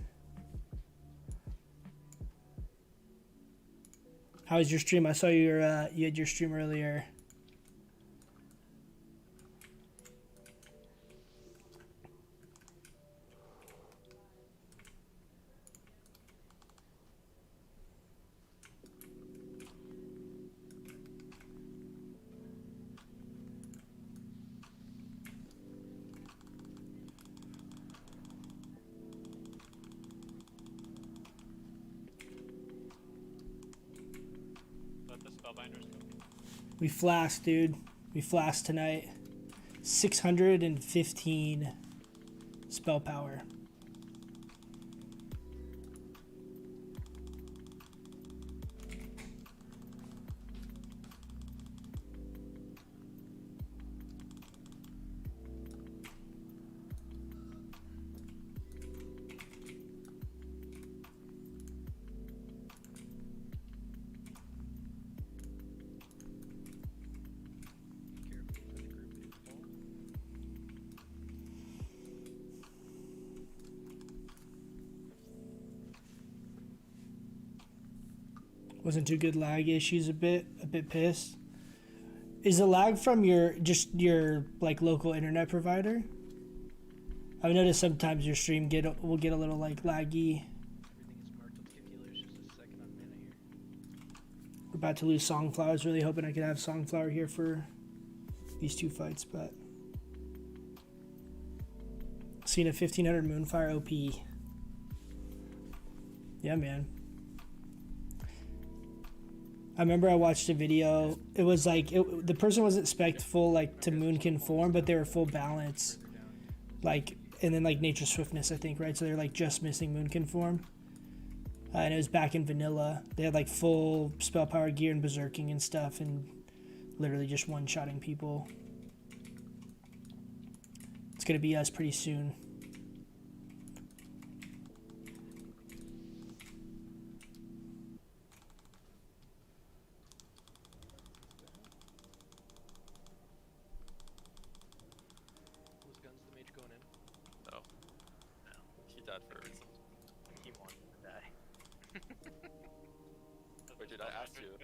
How was your stream? I saw you had your stream earlier. Let the spellbinders go. We FLASK, dude. We FLASK tonight. 615 spell power. Wasn't too good lag issues a bit pissed. Is the lag from your like local internet provider? I've noticed sometimes your stream will get a little like laggy. Everything is marked up 50 alerts, just a second on mana here. We're about to lose Songflower. I was really hoping I could have Songflower here for these two fights, but seen a 1500 Moonfire OP. Yeah, man. I remember I watched a video. It was like the person wasn't spec'd full like to Moonkin form, but they were full balance, like, and then like Nature Swiftness, I think, right? So they're like just missing Moonkin form, and it was back in vanilla. They had like full spell power gear and berserking and stuff, and literally just one-shotting people. It's gonna be us pretty soon. Whose gun's the mage going in? No. He died for a reason. He wanted to die. Wait, dude, I asked you. If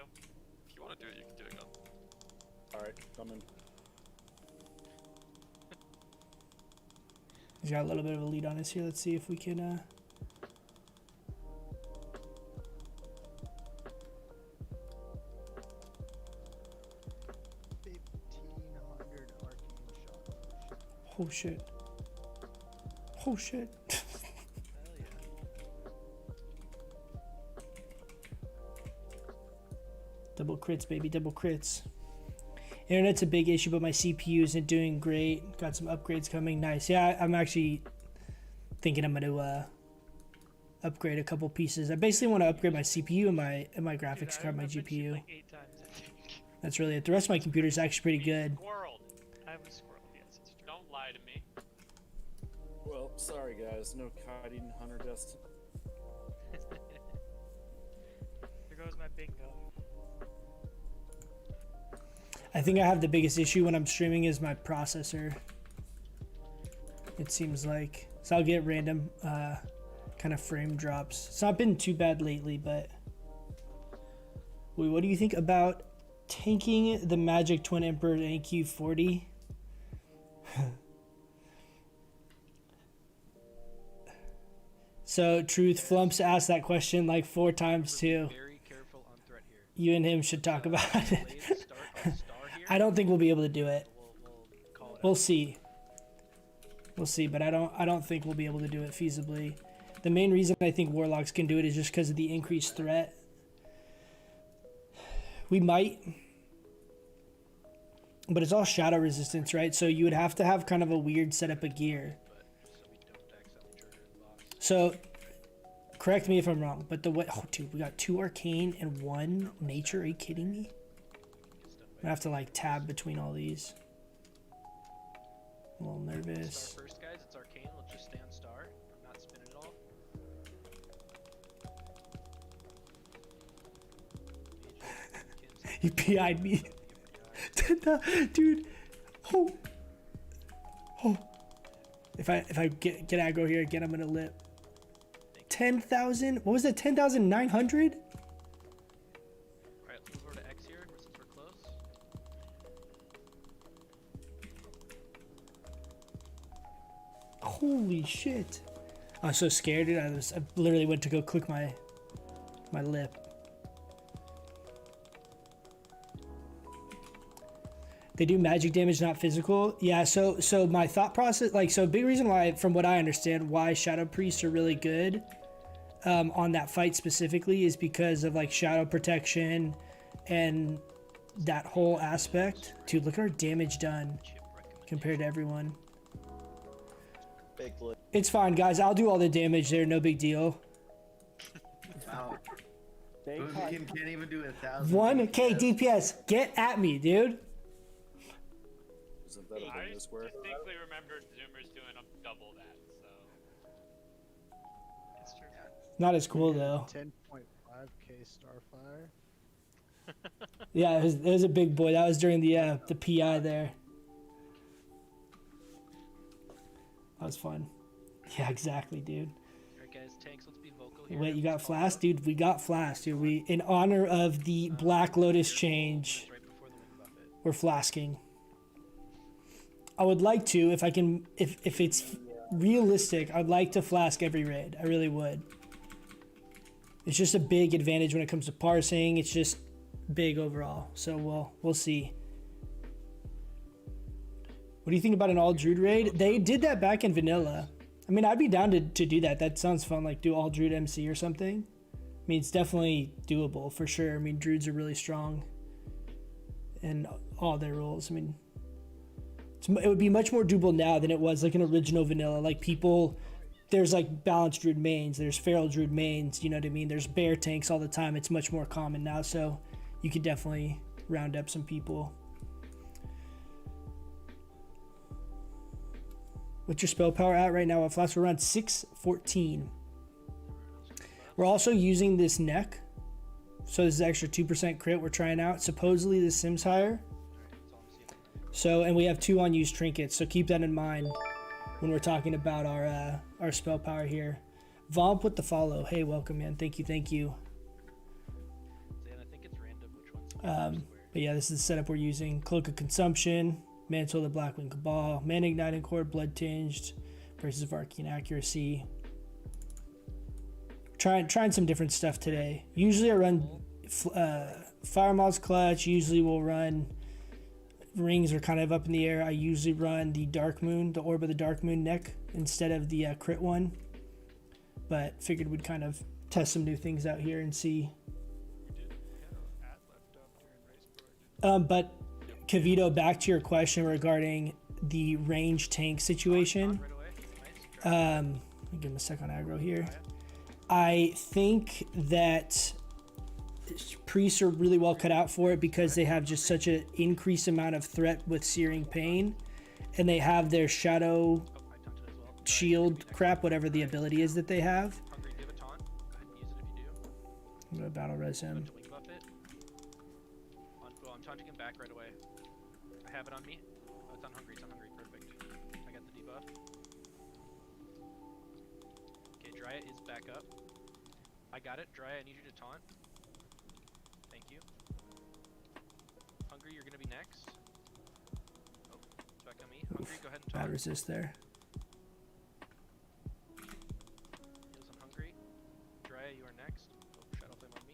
you want to do it, you can do it, gun. Alright, coming. He's got a little bit of a lead on us here. Let's see if we can. 1,500 arcane shot. Oh shit. Oh shit. Double crits, baby, double crits. Internet's a big issue, but my CPU isn't doing great. Got some upgrades coming. Nice. Yeah, I'm actually thinking I'm gonna upgrade a couple pieces. I basically want to upgrade my CPU and my graphics card, my GPU. Like 8 times, I think. That's really it. The rest of my computer is actually pretty good. I have a squirrel, yes, it's true. Don't lie to me. Well, sorry guys, no kiting hunter destiny. There goes my bingo. I think I have the biggest issue when I'm streaming is my processor. It seems like. So I'll get random kind of frame drops. It's not been too bad lately, but... Wait, what do you think about tanking the Magic Twin Emperor AQ40? So, Truth, Flumps asked that question like 4 times too. Very careful on threat here. You and him should talk about it. I don't think we'll be able to do it. We'll see. We'll see, but I don't think we'll be able to do it feasibly. The main reason I think Warlocks can do it is just because of the increased threat. We might, but it's all shadow resistance, right? So you would have to have kind of a weird setup of gear. So, correct me if I'm wrong, but the way, oh dude, we got 2 arcane and 1 nature. Are you kidding me? I have to like tab between all these. A little nervous. Star first, guys. It's arcane. Let's just stay on star. I'm not spinning at all. He PI'd me. Dude. Oh. Oh. If I get aggro here again, I'm gonna lip. 10,000. What was that? 10,900? Alright, let's move over to X here since we're close. Holy shit. I was so scared, dude. I literally went to go click my lip. They do magic damage, not physical. Yeah, so my thought process, like, so big reason why, from what I understand, why Shadow Priests are really good on that fight specifically is because of like shadow protection and that whole aspect. Dude, look at our damage done compared to everyone. It's fine, guys. I'll do all the damage there. No big deal. Wow. Moonkin can't even do 1,000. 1k DPS. Get at me, dude. Isn't that a I bonus word? distinctly remembered Zoomers doing double that, so. It's true. Not as cool though. 10.5k Starfire. Yeah, it was a big boy. That was during the PI there. That was fun. Yeah, exactly, dude. Alright, guys, tanks, let's be vocal here. Wait, you got FLASK? Dude, we got FLASK, dude. We, in honor of the Black Lotus change, we're flasking. I would like to, if I can, if it's realistic, I'd like to flask every raid. I really would. It's just a big advantage when it comes to parsing. It's just big overall. So we'll see. What do you think about an all Druid raid? They did that back in vanilla. I mean, I'd be down to do that. That sounds fun. Like do all Druid MC or something. I mean, it's definitely doable for sure. I mean, Druids are really strong in all their roles. I mean, it would be much more doable now than it was like an original vanilla. Like people, there's like balanced Druid mains, there's feral Druid mains, you know what I mean? There's bear tanks all the time. It's much more common now, so you could definitely round up some people. What's your spell power at right now? At FLASK, we're around 614. We're also using this neck. So this is extra 2% crit we're trying out. Supposedly the sim's higher. So, and we have 2 unused trinkets, so keep that in mind when we're talking about our spell power here. Vomp with the follow. Hey, welcome, man. Thank you, thank you. I think it's random which one's but yeah, this is the setup we're using. Cloak of Consumption, Mantle of the Blackwing Cabal, Mana Igniting Core, Blood Tinged, Braces of Arcane Accuracy. Trying some different stuff today. Usually I run Fire Moth's Clutch. Usually we'll run rings are kind of up in the air, I usually run the Dark Moon, the Orb of the Dark Moon neck, instead of the crit one. But figured we'd kind of test some new things out here and see. But Kavito, back to your question regarding the range tank situation. Let me give him a sec on aggro here. I think that priests are really well cut out for it because they have just such an increased amount of threat with Searing Pain, and they have their shadow shield crap, whatever the ability is that they have. I'm gonna battle res him. I'm taunting him back right away. I have it on me. Oh, it's on hungry. It's on hungry. Perfect. I got the debuff. Okay, Dryad is back up. I got it. Dryad, I need you to taunt. Thank you. Hungry, you're gonna be next. Oh, it's back on me. Hungry, go ahead and taunt. Bad resist there. Heals on hungry. Dryad, you are next. Oh, Shadow Flame on me.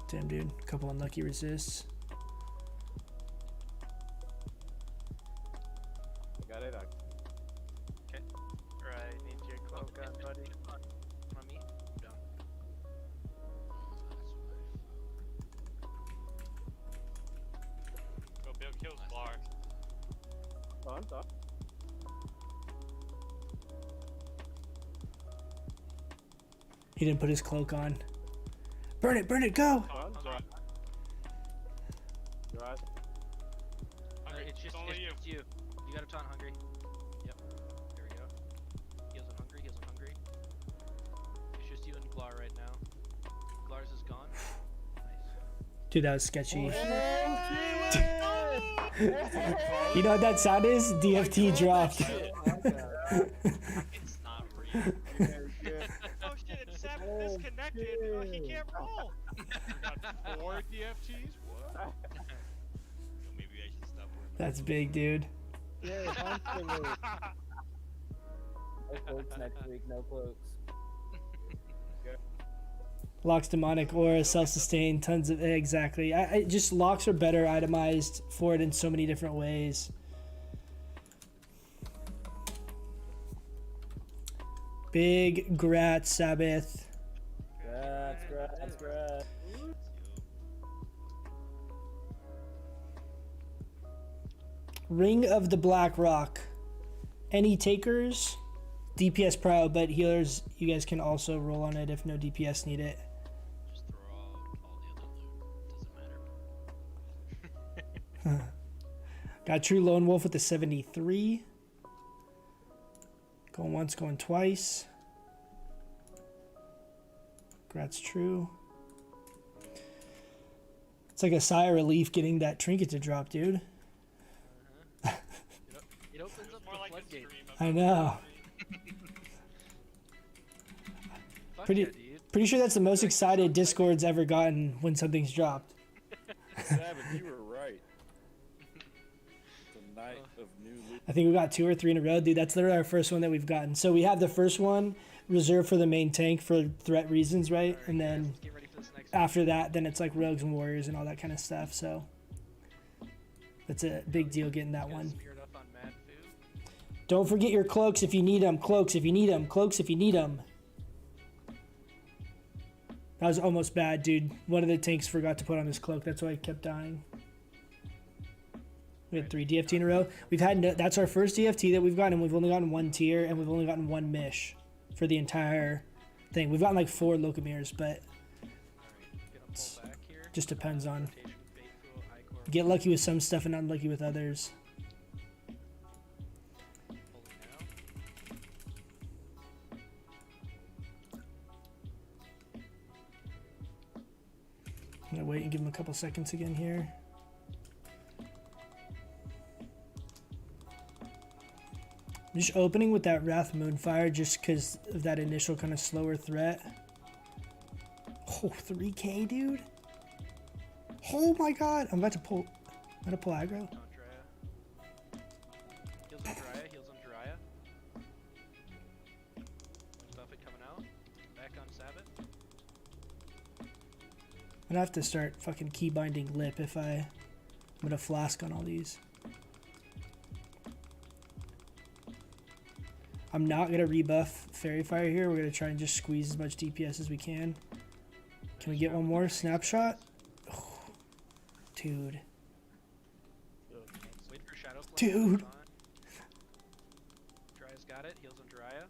Damn, dude. A couple unlucky resists. Got it. Okay. Right, need your cloak on, buddy. On me. I'm down. Go Bill kills Blar. I'm done. He didn't put his cloak on. Burn it, go! Right. It's just you. You gotta taunt hungry. Yep. There we go. Heals on hungry. Heals on hungry. It's just you and Glar right now. Glar's is gone. Nice. Dude, that was sketchy. You know what that sound is? DFT dropped. It's not real. Oh shit, it's Sabbath disconnected. Oh, he can't roll. We got 4 DFTs? What? Maybe I should stop worrying. That's big, dude. Yeah, constantly. No cloaks next week, no cloaks. Locks, demonic aura, self-sustain, tons of exactly. I just locks are better itemized for it in so many different ways. Big grats, Sabbath. Grats. Ring of the Black Rock. Any takers? DPS pro, but healers, you guys can also roll on it if no DPS need it. Just throw all the other loot. Doesn't matter. Got True Lone Wolf with the 73. Going once, going twice. Congrats, True. It's like a sigh of relief getting that trinket to drop, dude. It opens up More the like a floodgate. stream of I know. Fuck Pretty, yeah, dude. pretty sure that's the most excited Discord's ever gotten when something's dropped. Sabbath, you were right. The night of new loot. I think we got 2 or 3 in a row, dude. That's literally our first one that we've gotten. So we have the first one reserved for the main tank for threat reasons, right? And then Get ready for this next one. after that, then it's like rogues and warriors and all that kind of stuff. So that's a big deal getting that one. Smeared up on Mad Food. Don't forget your cloaks if you need them. Cloaks if you need them. Cloaks if you need them. That was almost bad, dude. One of the tanks forgot to put on his cloak. That's why he kept dying. We had 3 DFT in a row. We've had that's our first DFT that we've gotten. We've only gotten 1 tier and we've only gotten 1 mish for the entire thing. We've gotten like 4 Locomirs, but just depends on. Get lucky with some stuff and unlucky with others. I'm gonna wait and give him a couple seconds again here. I'm just opening with that Wrath Moonfire just because of that initial kind of slower threat. Oh, 3k, dude. Oh my god. I'm about to pull aggro. Heals on Jiraiya. Heals on Jiraiya. Buffett coming out. Back on Sabbath. I'm gonna have to start fucking key binding lip if I I'm gonna flask on all these. I'm not gonna rebuff Fairy Fire here. We're gonna try and just squeeze as much DPS as we can. Can we get one more snapshot? Oh, dude. Wait for Shadow Flame. Dude. Dryas got it. Heals on Dryas.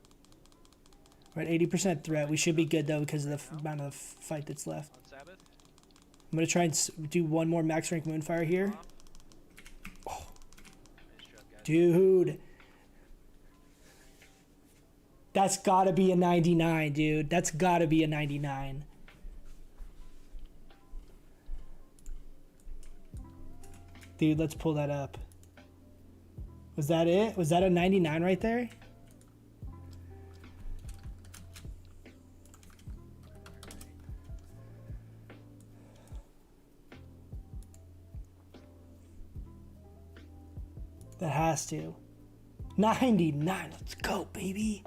We're at 80% threat. We should be good though because of the amount of fight that's left. On Sabbath. I'm gonna try and do one more max rank Moonfire here. Oh. Nice job, guys. Dude. That's gotta be a 99, dude. That's gotta be a 99. Dude, let's pull that up. Was that it? Was that a 99 right there? That has to. 99. Let's go, baby.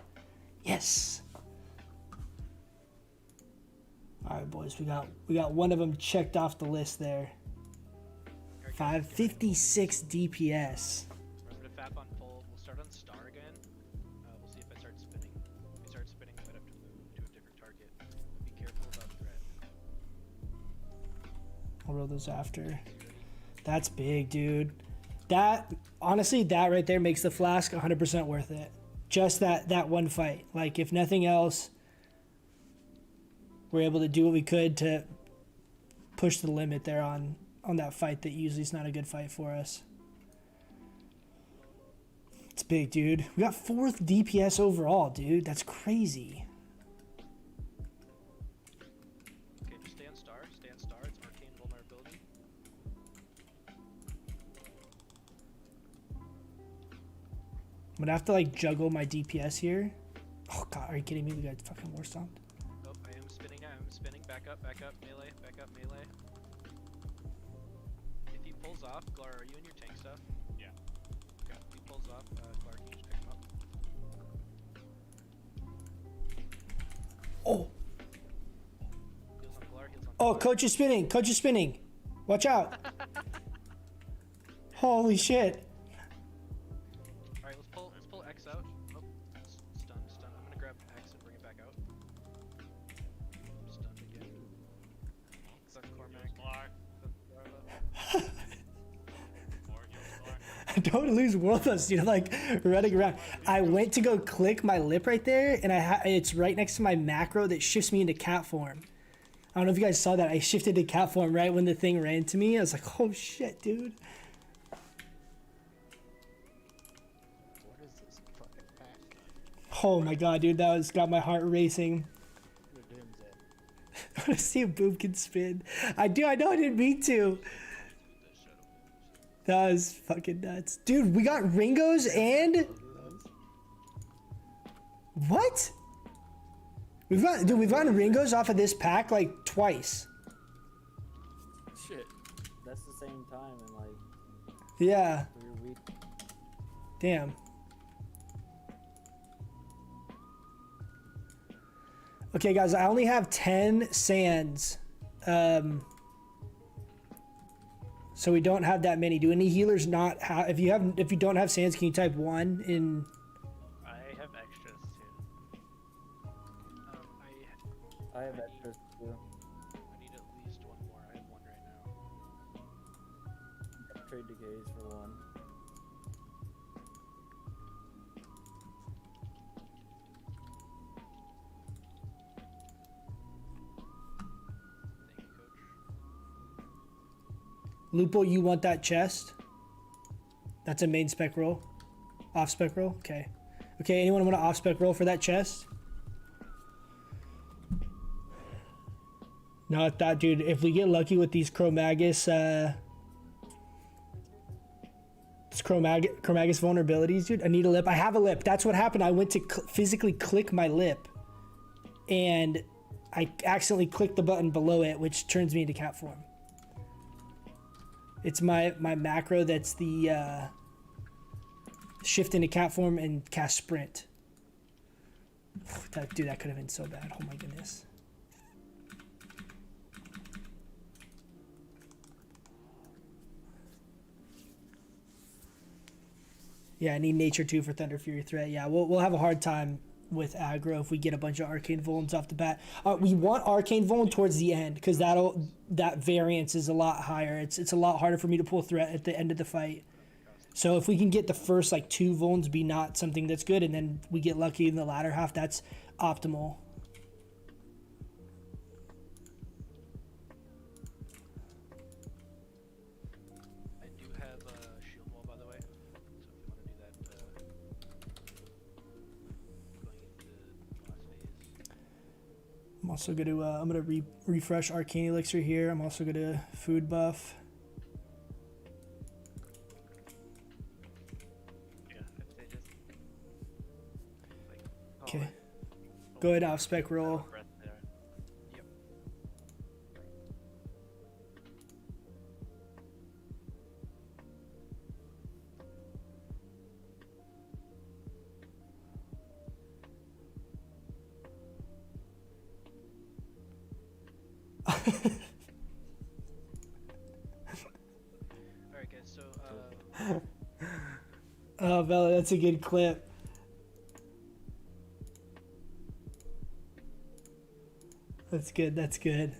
Yes. All right, boys. We got one of them checked off the list there. 556 DPS. Remember to fap on fold. We'll start on star again. We'll see if I start spinning. If we start spinning, I might have to move to a different target. Be careful about threat. I'll roll those after. That's big, dude. That, honestly, that right there makes the flask 100% worth it. Just that one fight. Like, if nothing else, we're able to do what we could to push the limit there on that fight that usually is not a good fight for us. It's big, dude. We got 4th DPS overall, dude. That's crazy. Okay, just stay on star. Stay on star. It's arcane vulnerability. I'm gonna have to like juggle my DPS here. Oh god, are you kidding me? We got fucking war stomped. Oh, I am spinning. I am spinning. Back up, melee. Back up, melee. If he pulls off, Glar, are you in your tank stuff? Yeah. Okay, if he pulls off, Glar, can you just pick him up? Oh. Heals on Glar, heals on Oh, Glar. coach is spinning. Coach is spinning. Watch out. Holy shit. Alright, let's pull X out. Oh, stun. I'm gonna grab X and bring it back out. Stunned again. Stun Cormac. Don't lose world us, dude. Like running around. I went to go click my lip right there, and it's right next to my macro that shifts me into cat form. I don't know if you guys saw that. I shifted to cat form right when the thing ran to me. I was like, oh shit, dude. What is this fucking pack? Oh my god, dude. That was got my heart racing. Your doom's in. I want to see if Boom can spin. I do. I know I didn't mean to. That was fucking nuts. Dude, we got Ringos and... What? We've gotten Ringos off of this pack like twice. Shit. That's the same time in like Yeah. 3 weeks. Damn. Okay, guys, I only have 10 sands. So we don't have that many. Do any healers not have? If you don't have sands, can you type 1 in? I have extras too. I have extras too. I need at least one more. I have one right now. Trade decays for 1. Thank you, coach. Lupo, you want that chest? That's a main spec roll. Off spec roll? Okay. Okay, anyone want an off spec roll for that chest? Not that, dude. If we get lucky with these Chromaggus, Chromaggus vulnerabilities, dude. I need a lip. I have a lip. That's what happened. I went to physically click my lip, and I accidentally clicked the button below it, which turns me into cat form. It's my macro that's the shift into cat form and cast sprint. Dude, that could have been so bad. Oh my goodness. Yeah, I need Nature 2 for Thunder Fury threat. Yeah, we'll have a hard time with aggro if we get a bunch of Arcane Volans off the bat. We want Arcane Volan towards the end because that variance is a lot higher. It's a lot harder for me to pull threat at the end of the fight. So if we can get the first like 2 Volans be not something that's good, and then we get lucky in the latter half, that's optimal. I do have a shield wall, by the way. So if you want to do that, going into last phase. I'm also gonna refresh Arcane Elixir here. I'm also gonna food buff. Yeah, I'd say just like Okay. Go ahead, off spec roll. breath there. Yep. Alright guys, so Oh, Bella, that's a good clip. That's good. That's good.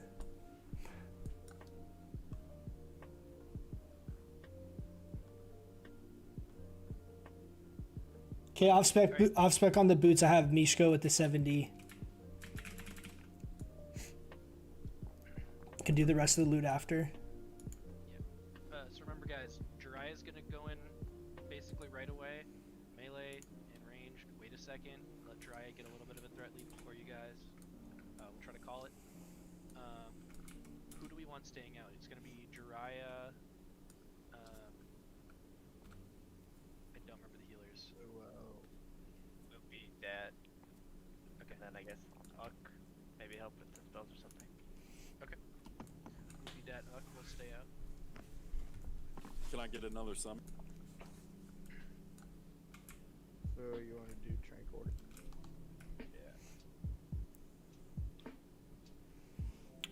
Okay, off spec on the boots. I have Mishko with the 70. Can do the rest of the loot after. so remember guys, Jiraiya's gonna go in basically right away, melee and ranged, wait a second, let Jiraiya get a little bit of a threat lead before you guys. We'll try to call it. Who do we want staying out? It's gonna be Jiraiya. I don't remember the healers. It'll be that. Okay. And then I guess Uck maybe help with the spells or something. Okay. We'll be that Uck. We'll stay out. Can I get another summon? So you want to do Tranquil?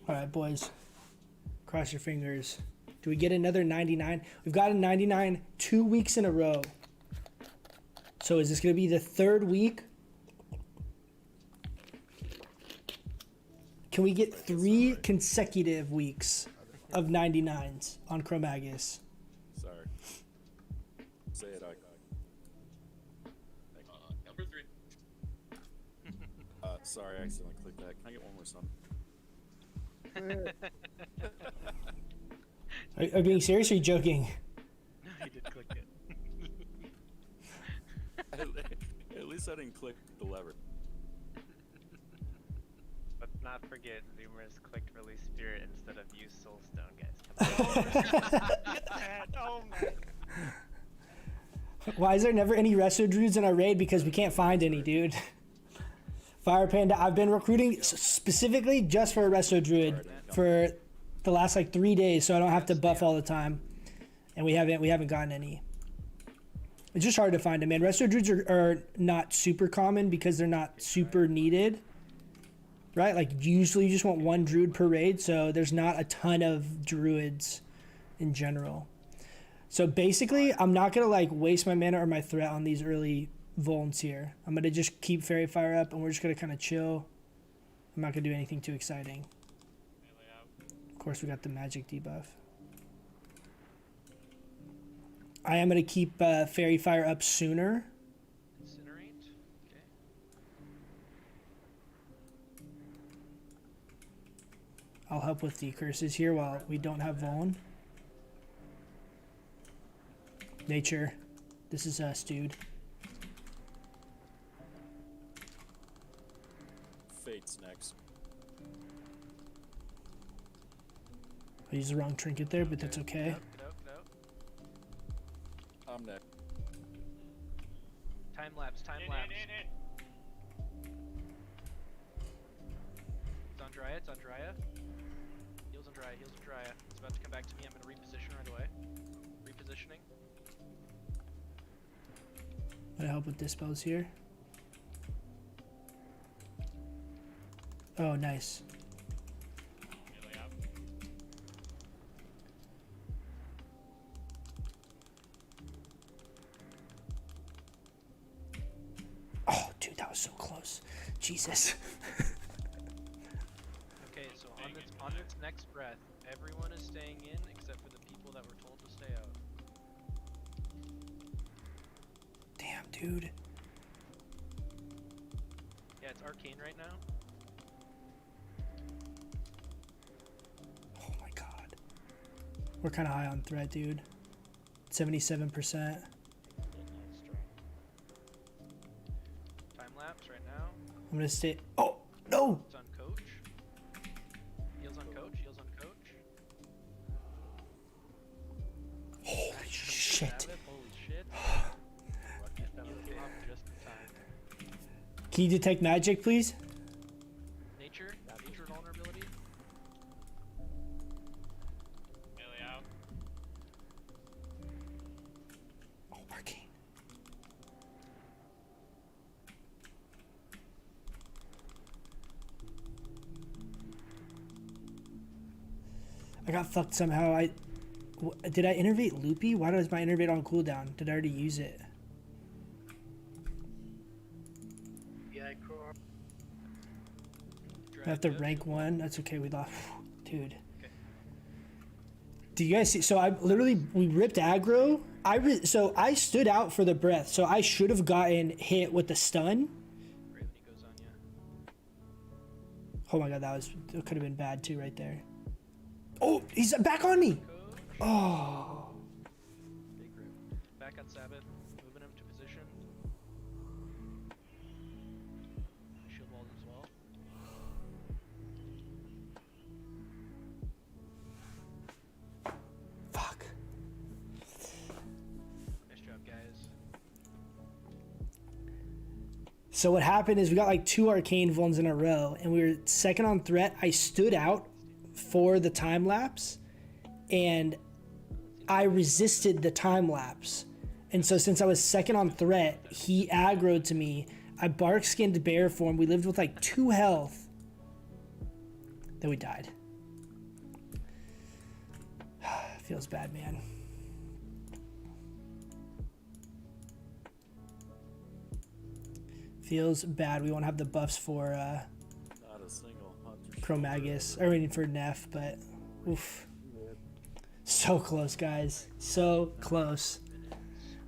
All right, boys. Cross your fingers. Do we get another 99? We've got a 99 2 weeks in a row. So is this going to be the 3rd week? Can we get 3 consecutive weeks of 99s on Chromaggus? Sorry. Say it, Ike. Number 3. Sorry, I accidentally clicked that. Can I get one more summon? Are you being serious or are you joking? No, he did click it. At least I didn't click the lever. Let's not forget Zoomer's clicked release spirit instead of use soulstone, guys. Oh man. Why is there never any resto druids in our raid? Because we can't find any, dude. Fire Panda, I've been recruiting specifically just for a resto druid for the last like 3 days, so I don't have to buff all the time, and we haven't gotten any. It's just hard to find them, man. Resto druids are not super common because they're not super needed, right? Like usually you just want 1 druid per raid, so there's not a ton of druids in general. So basically, I'm not gonna like waste my mana or my threat on these early Volans here. I'm gonna just keep Fairy Fire up, and we're just gonna kind of chill. I'm not gonna do anything too exciting. Of course, we got the magic debuff. I am gonna keep Fairy Fire up sooner. Incinerate. Okay. I'll help with the curses here while we don't have Volan. Nature. This is us, dude. Fate's next. I used the wrong trinket there, but that's okay. I'm next. Time lapse. Time In, lapse. in. It's on Jiraiya. It's on Jiraiya. Heals on Jiraiya. Heals on Jiraiya. It's about to come back to me. I'm gonna reposition right away. Repositioning. I'm gonna help with dispels here. Oh, nice. Melee out. was so close. Jesus. Okay, so on its next breath, everyone is staying in except for the people that were told to stay out. Damn, dude. Yeah, it's arcane right now. Oh my god. We're kind of high on threat, dude. 77%. Time lapse right now. I'm gonna stay. Oh no! It's on coach. Heals on coach. Heals on coach. Holy shit! Holy shit! Heal came off just in time. Can you detect magic, please? Nature vulnerability. Melee out. Oh, arcane. I got fucked somehow. Did I innervate Loopy? Why does my innervate on cooldown? Did I already use it? Yeah, Crow. I have to rank 1. That's okay. We lost, dude. Do you guys see? So we ripped aggro. So I stood out for the breath. So I should have gotten hit with the stun. Gravity goes on you. Oh my god, that could have been bad too, right there. Oh, he's back on me. Oh. Big rip. Back on Sabbath. Moving him to position. Shield walls as well. Fuck. Nice job, guys. So what happened is we got like 2 arcane vulns in a row, and we were second on threat. I stood out for the time lapse, and I resisted the time lapse. And so since I was second on threat, he aggroed to me. I bark skinned bear form. We lived with like 2 health. Then we died. Feels bad, man. Feels bad. We won't have the buffs for Not a single hunter. Chromaggus. I mean for Nef, but oof. So close, guys. So close.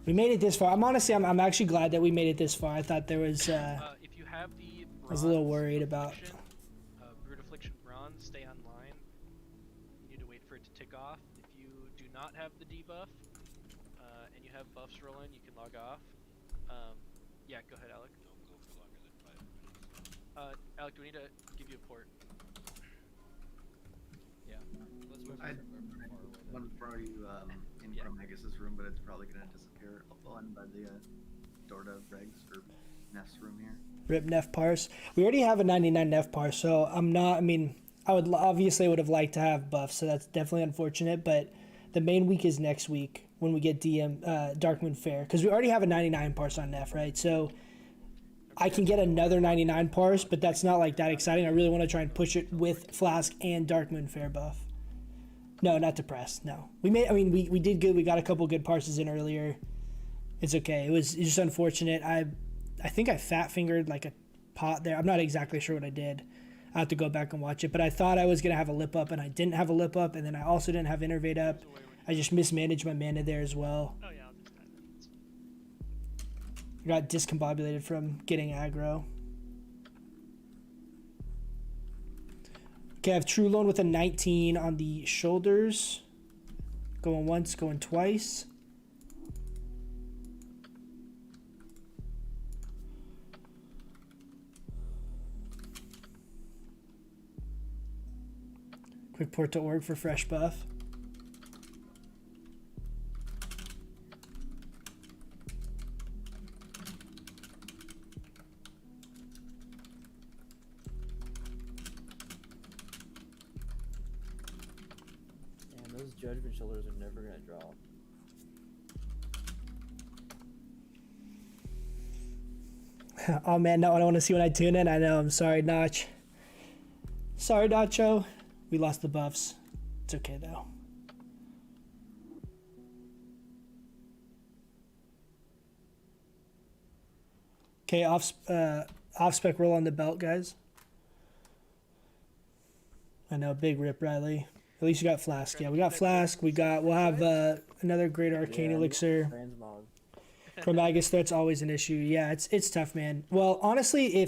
We made it this far. I'm actually glad that we made it this far. I thought there was If you have the I was a little worried about Brood Affliction bronze, stay online. You need to wait for it to tick off. If you do not have the debuff and you have buffs rolling, you can log off. Yeah, go ahead, Alec. Don't go for longer than 5 minutes. Alec, do we need to give you a port? Yeah. Let's move I want to throw you in Chromaggus' room, but it's probably going to disappear on by the Dorda regs or Nef's room here. Rip Nef parse. We already have a 99 Nef parse, so I'm not. I mean, I would have liked to have buffs, so that's definitely unfortunate. But the main week is next week when we get Darkmoon Fair, because we already have a 99 parse on Nef, right? So I can get another 99 parse, but that's not like that exciting. I really want to try and push it with Flask and Darkmoon Fair buff. No, not depressed. No, we did good. We got a couple good parses in earlier. It's okay. It's just unfortunate. I think I fat fingered like a pot there. I'm not exactly sure what I did. I have to go back and watch it. But I thought I was gonna have a lip up, and I didn't have a lip up, and then I also didn't have Innervate up. I just mismanaged my mana there as well. Oh yeah, I'll just dive in. I got discombobulated from getting aggro. Okay, I have True Loan with a 19 on the shoulders. Going once, going twice. Quick port to org for fresh buff. And those judgment shoulders are never gonna drop. Oh man, no, I don't want to see when I tune in. I know, I'm sorry, Notch. Sorry, Nacho. We lost the buffs. It's okay though. Okay, off spec roll on the belt, guys. I know, big rip, Riley. At least you got Flask. Yeah, we got Flask. We'll have another great arcane elixir. Chromaggus threat's always an issue. Yeah, it's tough, man. Well, honestly,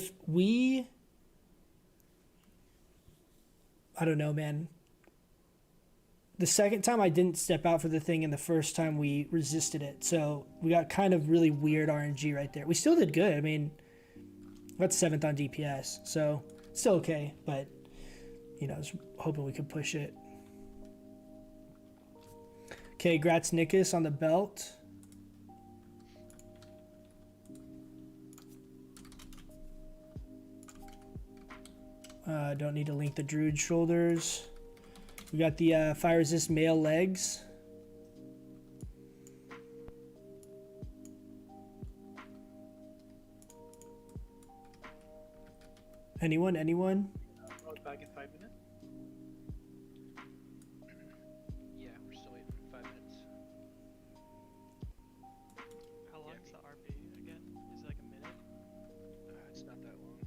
I don't know, man. The second time I didn't step out for the thing, and the first time we resisted it. So we got kind of really weird RNG right there. We still did good. I mean, that's 7th on DPS, so still okay. But, you know, I was hoping we could push it. Okay, Gratz Nickus on the belt. Don't need to link the Druid shoulders. We got the fire resist male legs. Anyone? I'll be back in 5 minutes. Yeah, we're still waiting for 5 minutes. How long is the RP again? Is it like a minute? It's not that long.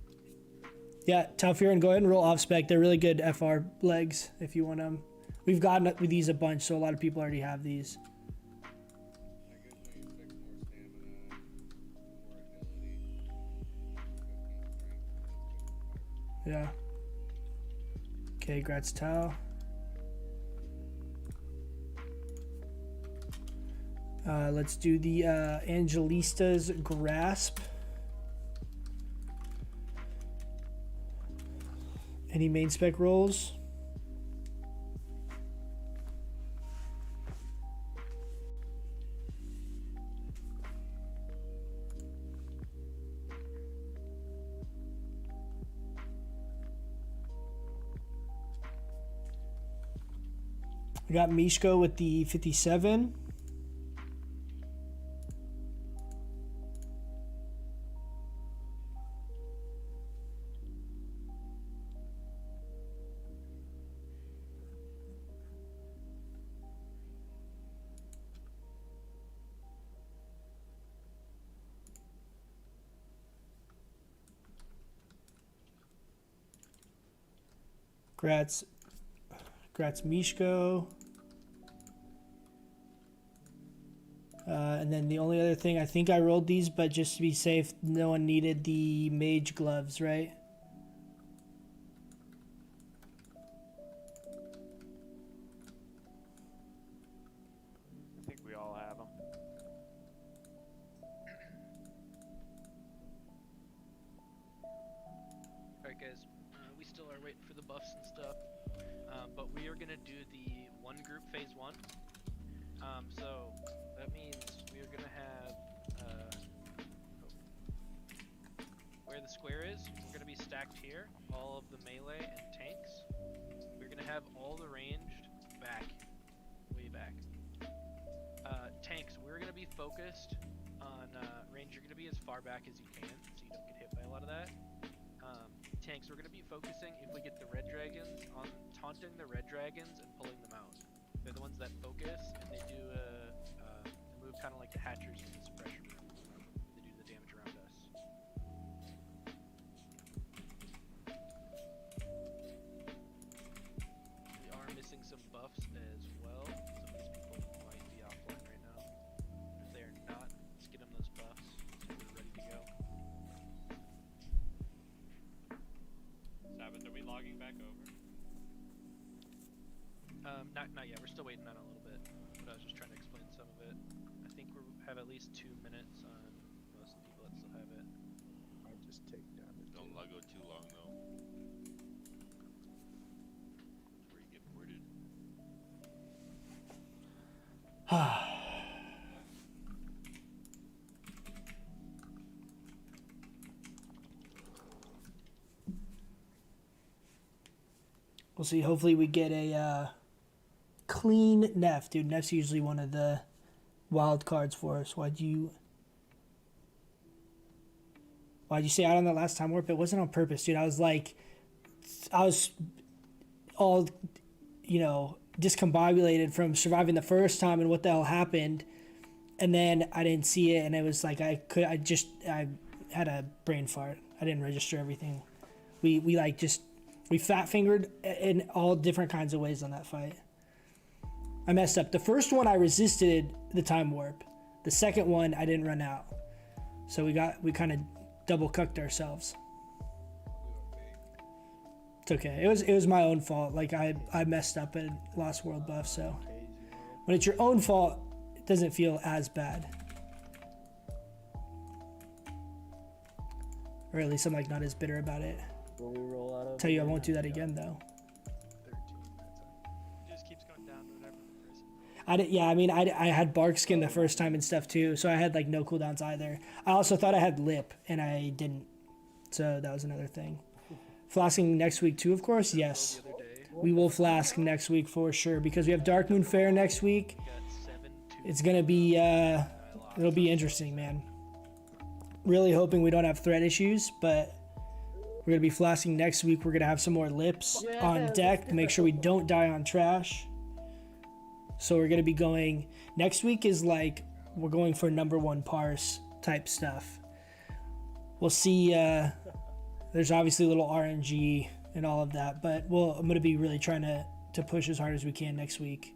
Yeah, Talfirin, go ahead and roll off spec. They're really good FR legs if you want them. We've gotten these a bunch, so a lot of people already have these. Yeah. Okay, Gratz Tau. Let's do the Angelista's Grasp. Any main spec rolls? We got Mishko with the 57. Gratz Mishko. And then the only other thing, I think I rolled these, but just to be safe, no one needed the mage gloves, right? I think we all have them. Alright guys, we still are waiting for the buffs and stuff, but we are gonna do the one group phase 1. So that means we are gonna have where the square is, we're gonna be stacked here, all of the melee and tanks. We're gonna have all the ranged back, way back. Tanks, we're gonna be focused on range. You're gonna be as far back as you can, so you don't get hit by a lot of that. Tanks, we're going to be focusing, if we get the red dragons, on taunting the red dragons and pulling them out. They're the ones that focus, and they do a move kind of like the Hatchers in the suppression room. They do the damage around us. We are missing some buffs as well. Some of these people might be offline right now. If they are not, let's get them those buffs so we're ready to go. Sabbath, are we logging back over? Not yet. We're still waiting on it a little bit, but I was just trying to explain some of it. I think we have at least 2 minutes on most people that still have it. I'll just take damage. Don't log out too long though. Before you get boarded. We'll see. Hopefully we get a clean Nef. Dude, Nef's usually one of the wild cards for us. Why'd you say out on that last time warp? It wasn't on purpose, dude. I was all, you know, discombobulated from surviving the first time and what the hell happened. And then I didn't see it, and it was like I had a brain fart. I didn't register everything. We like just we fat fingered in all different kinds of ways on that fight. I messed up. The first one I resisted the time warp. The second one I didn't run out. So we kind of double cucked ourselves. It's okay. It was my own fault. Like I messed up and lost world buff. So when it's your own fault, it doesn't feel as bad. Or at least I'm like not as bitter about it. Will we roll out of Tell you I won't do that again though. It just keeps going down to whatever the person. I had bark skin the first time and stuff too, so I had like no cooldowns either. I also thought I had lip and I didn't, so that was another thing. Flasking next week too, of course. Yes, we will flask next week for sure because we have Dark Moon Fair next week. It's gonna be it'll be interesting, man. Really hoping we don't have threat issues, but we're gonna be flasking next week. We're gonna have some more lips on deck to make sure we don't die on trash. So we're gonna be going next week is like we're going for #1 parse type stuff. We'll see. There's obviously a little RNG and all of that, but I'm gonna be really trying to push as hard as we can next week.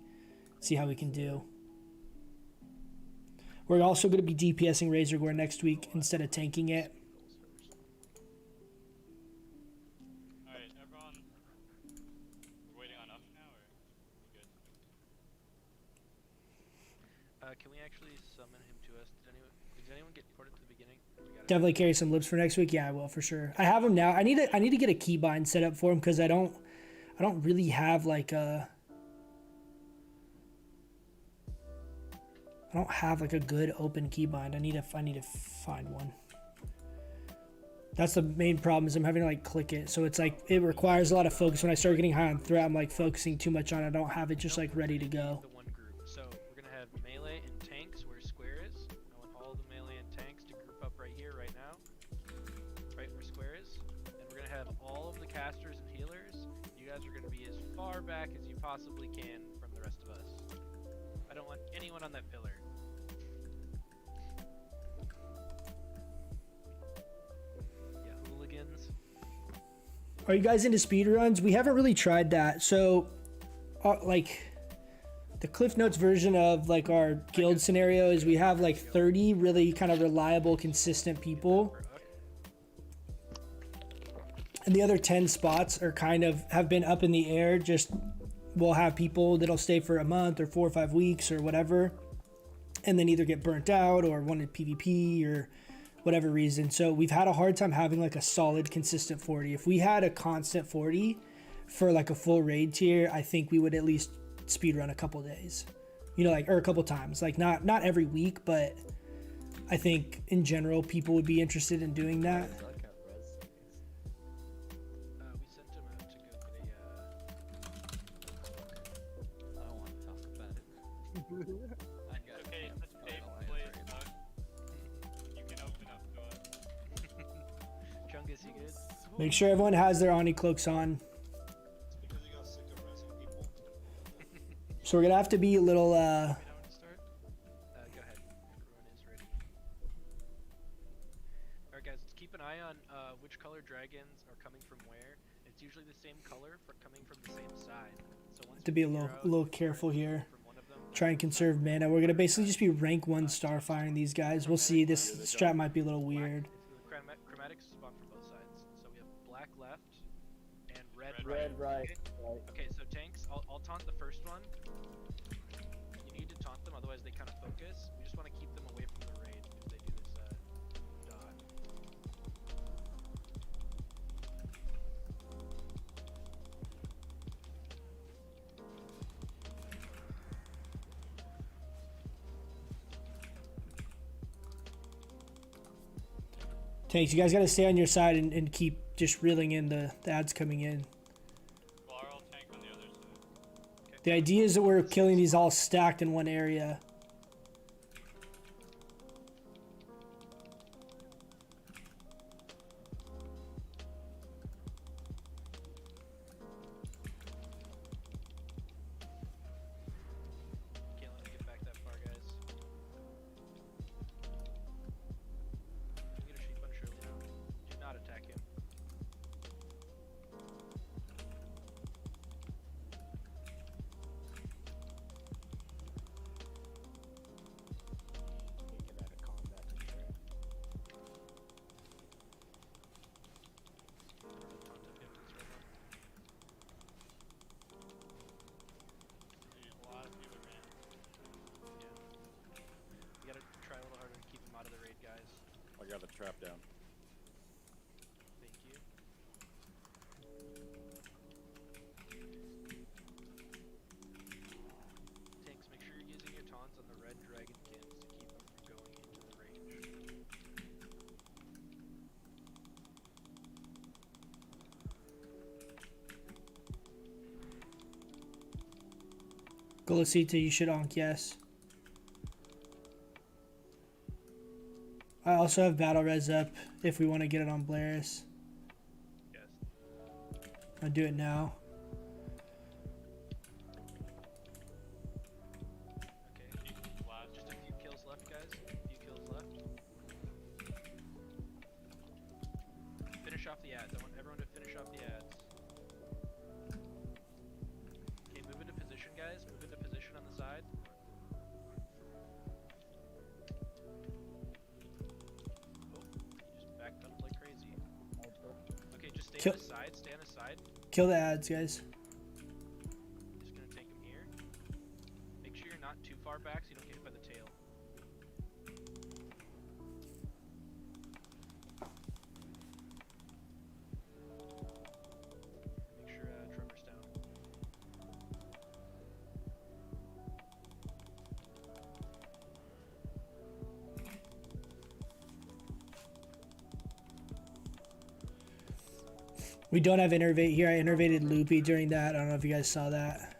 See how we can do. We're also going to be DPSing Razorgore next week instead of tanking it. Alright, everyone. We're waiting on up now, or we good? Can we actually summon him to us? Did anyone get ported to the beginning? Definitely carry some lips for next week. Yeah, I will for sure. I have them now. I need to get a keybind set up for him because I don't really have like a. I don't have like a good open keybind. I need to find one. That's the main problem is I'm having to like click it. So it's like it requires a lot of focus. When I start getting high on threat, I'm like focusing too much on it. I don't have it just like ready to go. The one group. So we're gonna have melee and tanks where square is. I want all the melee and tanks to group up right here, right now. Right where square is. And we're gonna have all of the casters and healers. You guys are gonna be as far back as you possibly can from the rest of us. I don't want anyone on that pillar. Are you guys into speedruns? We haven't really tried that. So, like, the Cliff Notes version of, like, our guild scenario is we have, like, 30 really kind of reliable, consistent people. And the other 10 spots are kind of, have been up in the air. Just, we'll have people that'll stay for a month or 4 or 5 weeks or whatever. And then either get burnt out or wanted PvP or whatever reason. So we've had a hard time having like a solid consistent 40. If we had a constant 40 for like a full raid tier, I think we would at least speedrun a couple days, you know, like, or a couple times, like not every week, but I think in general people would be interested in doing that. We sent him out to go get I don't want to talk about it. I got Okay, camp, let's so I pay don't for answer plays, it. Doug. You can open up to us. Chungus, you good? Make sure everyone has their Oni cloaks on. It's because you got sick of resin people. So we're gonna have to be a little We don't want to start? Go ahead. Everyone is ready. Alright guys, let's keep an eye on which color dragons are coming from where. It's usually the same color for coming from the same side. So once to be a we little figure out careful here. from one of them, Try and conserve mana. We're gonna basically just be rank 1 star firing these guys. We'll see. This strat might be a little weird. the chromatics spawn from both sides. So we have black left and red right. Okay, so tanks, I'll taunt the first one. You need to taunt them, otherwise they kind of focus. We just want to keep them away from the raid if they do this dodge. Tanks, you guys gotta stay on your side and keep just reeling in the ads coming in. Well, I'll tank on the other side. The idea is that we're killing these all stacked in one area. Can't let them get back that far, guys. I'm gonna sheep punch early now. Do not attack got the trap down. Thank you. Tanks, make sure you're using your taunts on the red dragonskin to keep them from going into the range. Golosita, you should onk yes. I also have battle res up if we want to get it on Blaris. Yes. I'll do it now. Okay. Just a few kills left, guys. A few kills left. Finish off the ads. I want everyone to finish off the ads. Okay, move into position, guys. Move into position on the side. Oh, you just backed up like crazy. Okay, just stay Kill- on the side. Stay on the side. Kill the ads, guys. Just gonna take him here. Make sure you're not too far back so you don't get hit by the tail. Make sure Tremor's down. We don't have innervate here. I innervated Loopy during that. I don't know if you guys saw that.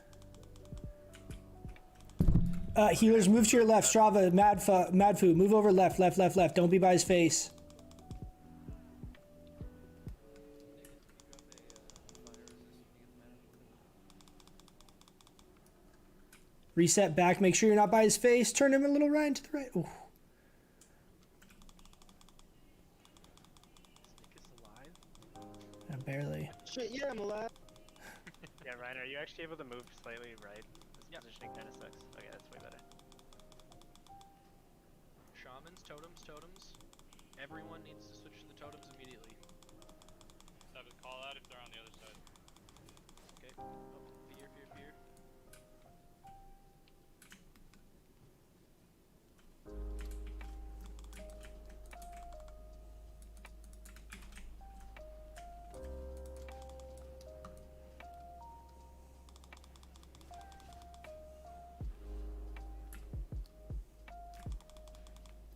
Healers, move to your left. Strava, Madfu, move over left, left, left, left. Don't be by his face. Reset back. Make sure you're not by his face. Turn him a little right to the right. Ooh. Barely. Shit, yeah, I'm alive. Yeah, Ryan, are you actually able to move slightly right? This positioning kind of sucks. Okay, that's way better. Shamans, totems. Everyone needs to switch to the totems immediately. Have it call out if they're on the other side. Okay. Oh, fear.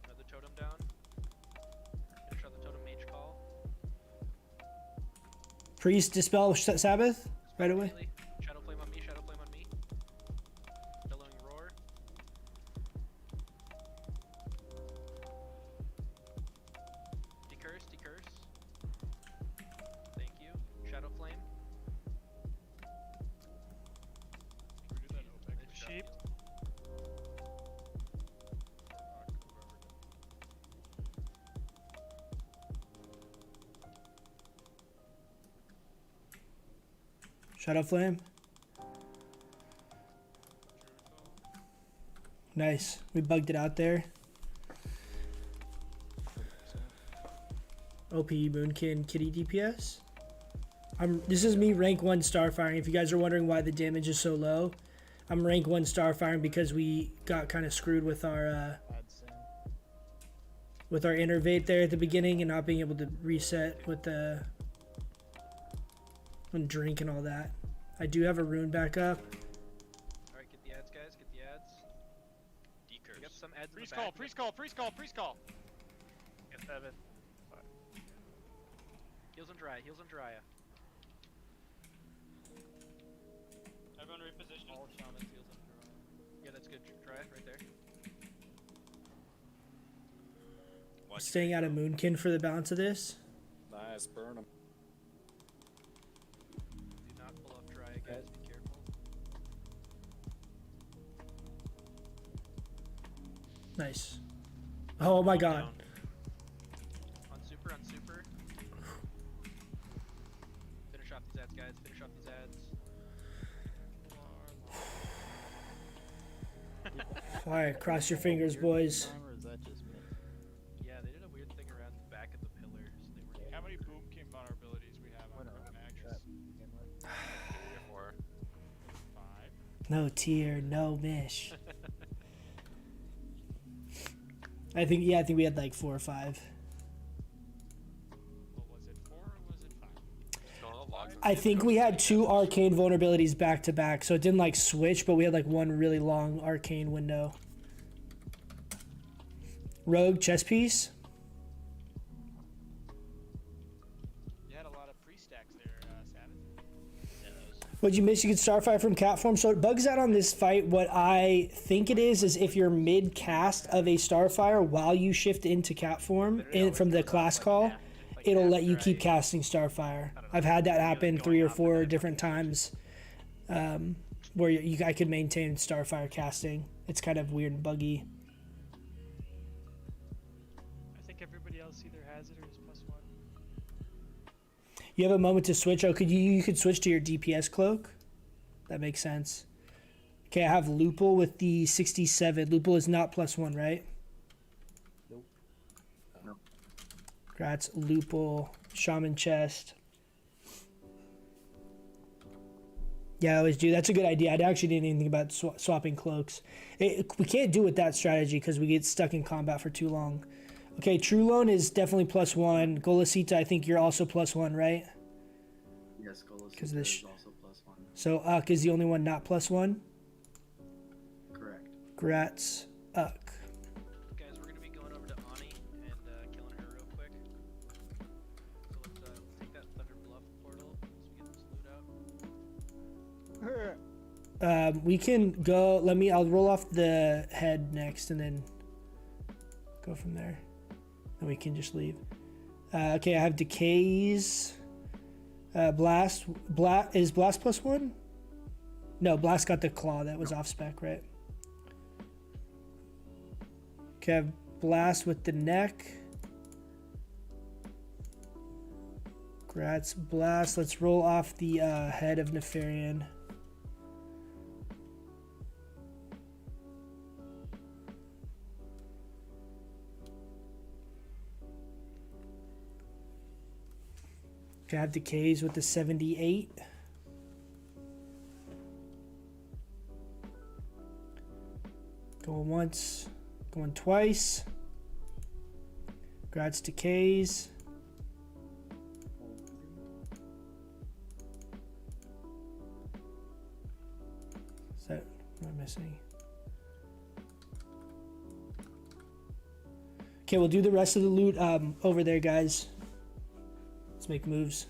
Another totem down. Finish on the totem mage call. Priest, dispel Sabbath right away. Immediately. Shadow flame on me. Billowing roar. Decurse. Thank you. Shadow flame. Can we do that OPEC? It's sheep. Shadow Flame. Nice. We bugged it out there. OP Moonkin Kitty DPS. This is me rank 1 starfiring. If you guys are wondering why the damage is so low, I'm rank 1 starfiring because we got kind of screwed with our innervate there at the beginning and not being able to reset with the and drink and all that. I do have a rune back up. Alright, get the ads, guys. Get the ads. Decurse. Yep, some ads in Priest the call, back. priest call. Get 7. Heals on dry. Everyone reposition. All shamans heals on dry. Yeah, that's good. Dry right there. Staying out of Moonkin for the balance of this. Nice, burn him. Do not pull off dry, guys. Be careful. Nice. Oh my god. Down. On super. Finish off these ads, guys. Finish off these ads. Alright, cross your fingers, boys. Or is that just me? Yeah, they did a weird thing around the back of the pillar, so they were. How many Moonkin vulnerabilities we have on Chromaggus? 4. 5. No tier, no mish. I think we had like 4 or 5. I think we had 2 arcane vulnerabilities back to back, so it didn't like switch, but we had like one really long arcane window. Rogue chess piece. You had a lot of pre-stacks there, Savage. What'd you miss? You could Starfire from cat form. So it bugs out on this fight. What I think it is if you're mid cast of a Starfire while you shift into cat form in, from the class call, it'll let you keep casting Starfire. I've had that happen 3 or 4 different times, where I could maintain Starfire casting. It's kind of weird and buggy. I think everybody else either has it or is +1. You have a moment to switch. Oh, you could switch to your DPS cloak. That makes sense. Okay, I have Lupul with the 67. Lupul is not +1, right? Nope. No. Congrats, Lupul. Shaman chest. Yeah, I always do. That's a good idea. I actually didn't even think about swapping cloaks. We can't do it with that strategy because we get stuck in combat for too long. Okay, True Loan is definitely +1. Golasita, I think you're also +1, right? Yes, Golasita is also +1. So Uck is the only one not +1? Correct. Congrats, Uck. Guys, we're gonna be going over to Ani and killing her real quick. So let's take that Thunder Bluff portal so we get this loot out. We can go. I'll roll off the head next and then go from there. Then we can just leave. Okay, I have decays. Blast. Is Blast +1? No, Blast got the claw. That was off spec, right? Okay, I have Blast with the neck. Congrats, Blast. Let's roll off the head of Nefarian. Okay, I have decays with the 78. Going once, going twice. Congrats, decays. Is that what am I missing? Okay, we'll do the rest of the loot over there, guys. Let's make moves.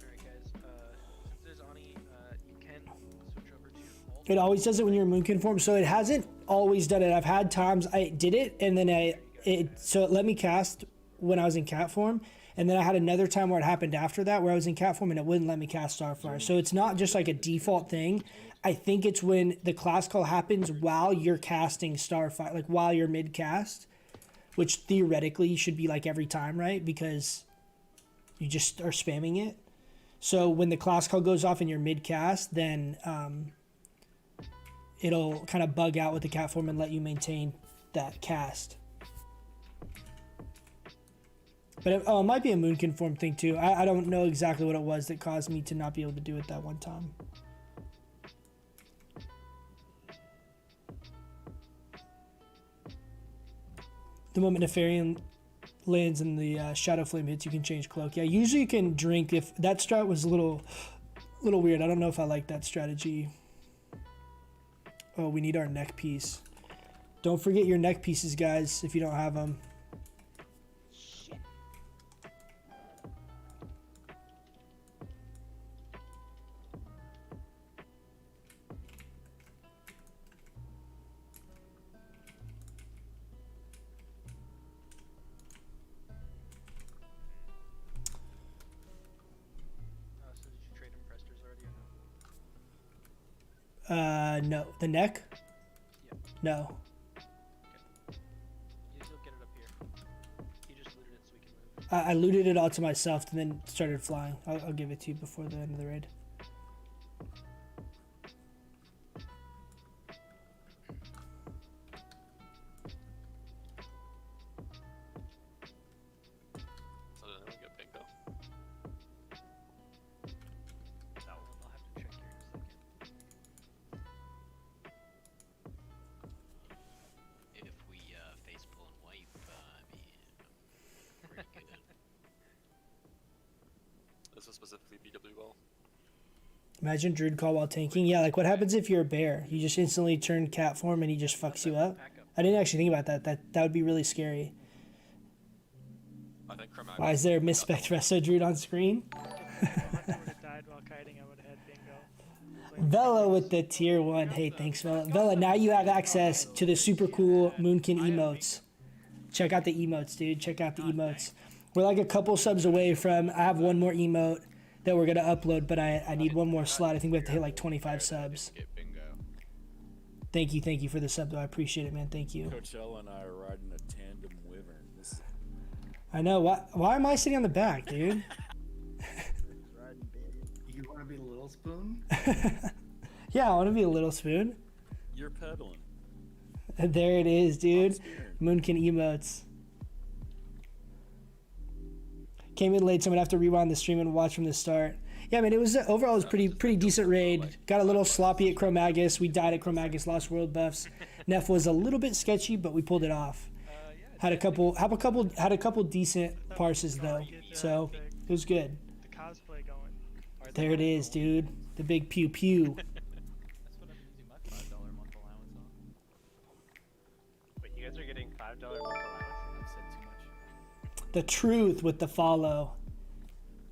Alright, guys. Since there's Ani, you can switch over to alt. It always does it when you're in Moonkin form, so it hasn't always done it. I've had times I did it, and then so it let me cast when I was in cat form, and then I had another time where it happened after that, where I was in cat form, and it wouldn't let me cast Starfire. So it's not just like a default thing. I think it's when the class call happens while you're casting Starfire, like while you're mid cast, which theoretically should be like every time, right? Because you just are spamming it. So when the class call goes off and you're mid cast, then it'll kind of bug out with the cat form and let you maintain that cast. But it might be a Moonkin form thing too. I don't know exactly what it was that caused me to not be able to do it that one time. The moment Nefarian lands and the Shadow Flame hits, you can change cloak. Yeah, usually you can drink. If that strat was a little weird. I don't know if I like that strategy. Oh, we need our neck piece. Don't forget your neck pieces, guys, if you don't have them. So did you trade him Presters already or no? No. The neck? Yep. No. Okay. You'll get it up here. He just looted it so we can move. I looted it all to myself and then started flying. I'll give it to you before the end of the raid. So then we get bingo. No, I'll have to check here in a second. If we face pull and wipe, I mean, pretty good. This so specifically BWL. Imagine Druid call while tanking. Yeah, like what happens if you're a bear? You just instantly turn cat form and he just fucks you up. I didn't actually think about that. That would be really scary. I think Chromaggus. Why is there a misspec Resto Druid on screen? If I would have died while kiting, I would have had bingo. Vela with the tier 1. Hey, thanks, Vela. Vela, now you have access to the super cool Moonkin emotes. Check out the emotes, dude. Check out the emotes. We're like a couple subs away from... I have one more emote that we're going to upload, but I need one more slot. I think we have to hit like 25 subs. Thank you for the sub, though. I appreciate it, man. Thank you. Coachella and I are riding a tandem wyvern. This... I know. Why am I sitting on the back, dude? You want to be a little spoon? Yeah, I want to be a little spoon. You're pedaling. There it is, dude. Moonkin emotes. Came in late, so I'm gonna have to rewind the stream and watch from the start. Yeah, man, it was overall it was pretty decent raid. Got a little sloppy at Chromaggus. We died at Chromaggus, lost world buffs. Nef was a little bit sketchy, but we pulled it off. Had a couple decent parses though, so it was good. The cosplay going. There it is, dude. The big pew pew. That's what I've been using my $5 month allowance on. Wait, you guys are getting $5 month allowance? I've said too much. The truth with the follow.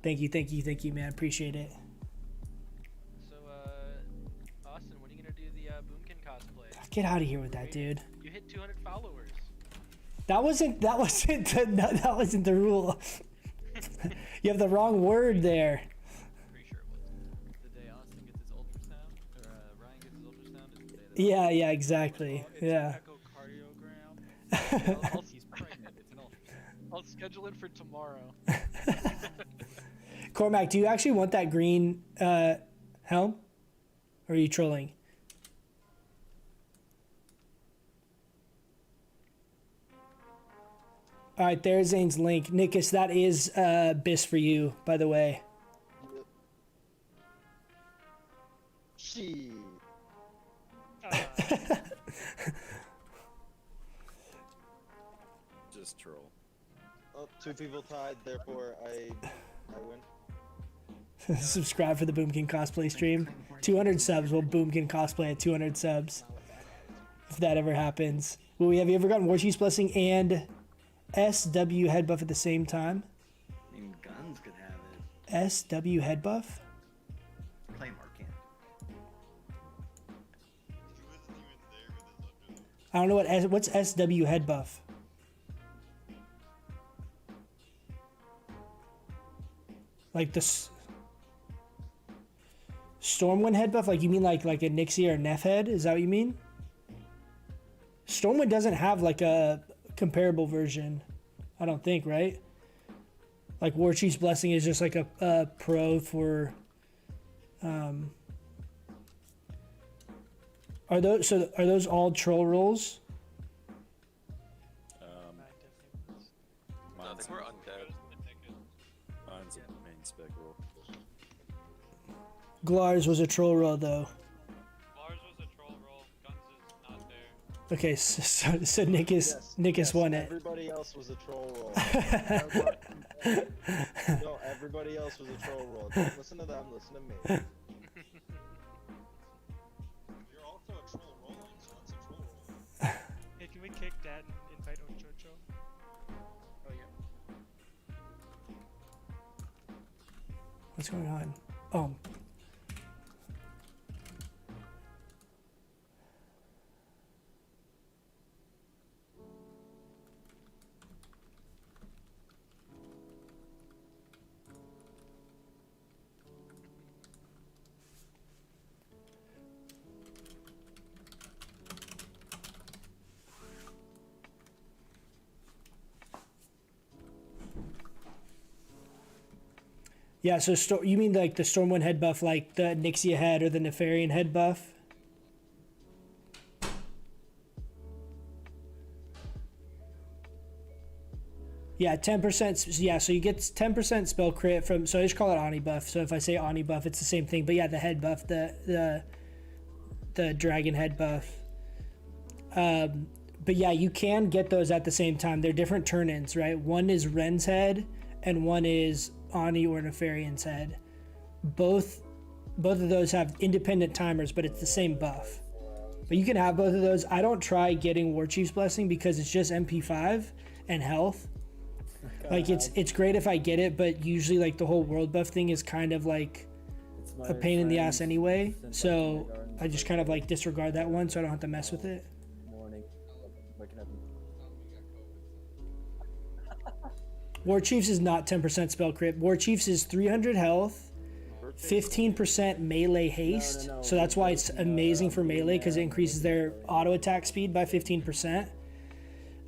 Thank you, man. Appreciate it. So, Austin, when are you gonna do the Moonkin cosplay? Get out of here with that, dude. You hit 200 followers. That wasn't the rule. You have the wrong word there. Pretty sure it was. The day Austin gets his ultrasound, or Ryan gets his ultrasound, is the day that Yeah, exactly. Yeah. Echocardiogram. He's pregnant. It's an ultrasound. I'll schedule it for tomorrow. Cormac, do you actually want that green helm? Or are you trolling? All right, there's Zane's link. Nikus, that is BIS for you, by the way. She. Just troll. Oh, 2 people tied, therefore I win. Subscribe for the Boomkin cosplay stream. 200 subs. We'll Boomkin cosplay at 200 subs. If that ever happens. Have you ever gotten War Chief's Blessing and SW head buff at the same time? I mean, guns could have it. SW head buff? Claymore can't. I don't know what's SW head buff. Like the Stormwind head buff? Like you mean like a Nixie or Nef head? Is that what you mean? Stormwind doesn't have like a comparable version, I don't think, right? Like War Chief's Blessing is just like a pro for. Are those all troll rolls? No, I think we're undead. Mine's a main spec roll. Glars was a troll roll though. Lars was a troll roll. Guns is not there. Okay, so Nikus won it. Everybody else was a troll roll. No, everybody else was a troll roll. Don't listen to them, listen to me. You're also a troll rolling, so that's a troll roll. Hey, can we kick Dad and invite Ochocho? Oh yeah. What's going on? Oh. Yeah, so you mean like the Stormwind head buff, like the Nixia head or the Nefarian head buff? Yeah, 10%. Yeah, so you get 10% spell crit from. So I just call it Ani buff. So if I say Ani buff, it's the same thing. But yeah, the head buff, the dragon head buff. But yeah, you can get those at the same time. They're different turn-ins, right? One is Ren's head, and one is Ani or Nefarian's head. Both of those have independent timers, but it's the same buff. But you can have both of those. I don't try getting War Chief's Blessing because it's just MP5 and health. Like it's great if I get it, but usually like the whole world buff thing is kind of like a pain in the ass anyway. So I just kind of like disregard that one so I don't have to mess with it. Morning. Waking up. War Chiefs is not 10% spell crit. War Chiefs is 300 health, 15% melee haste. So that's why it's amazing for melee because it increases their auto attack speed by 15%.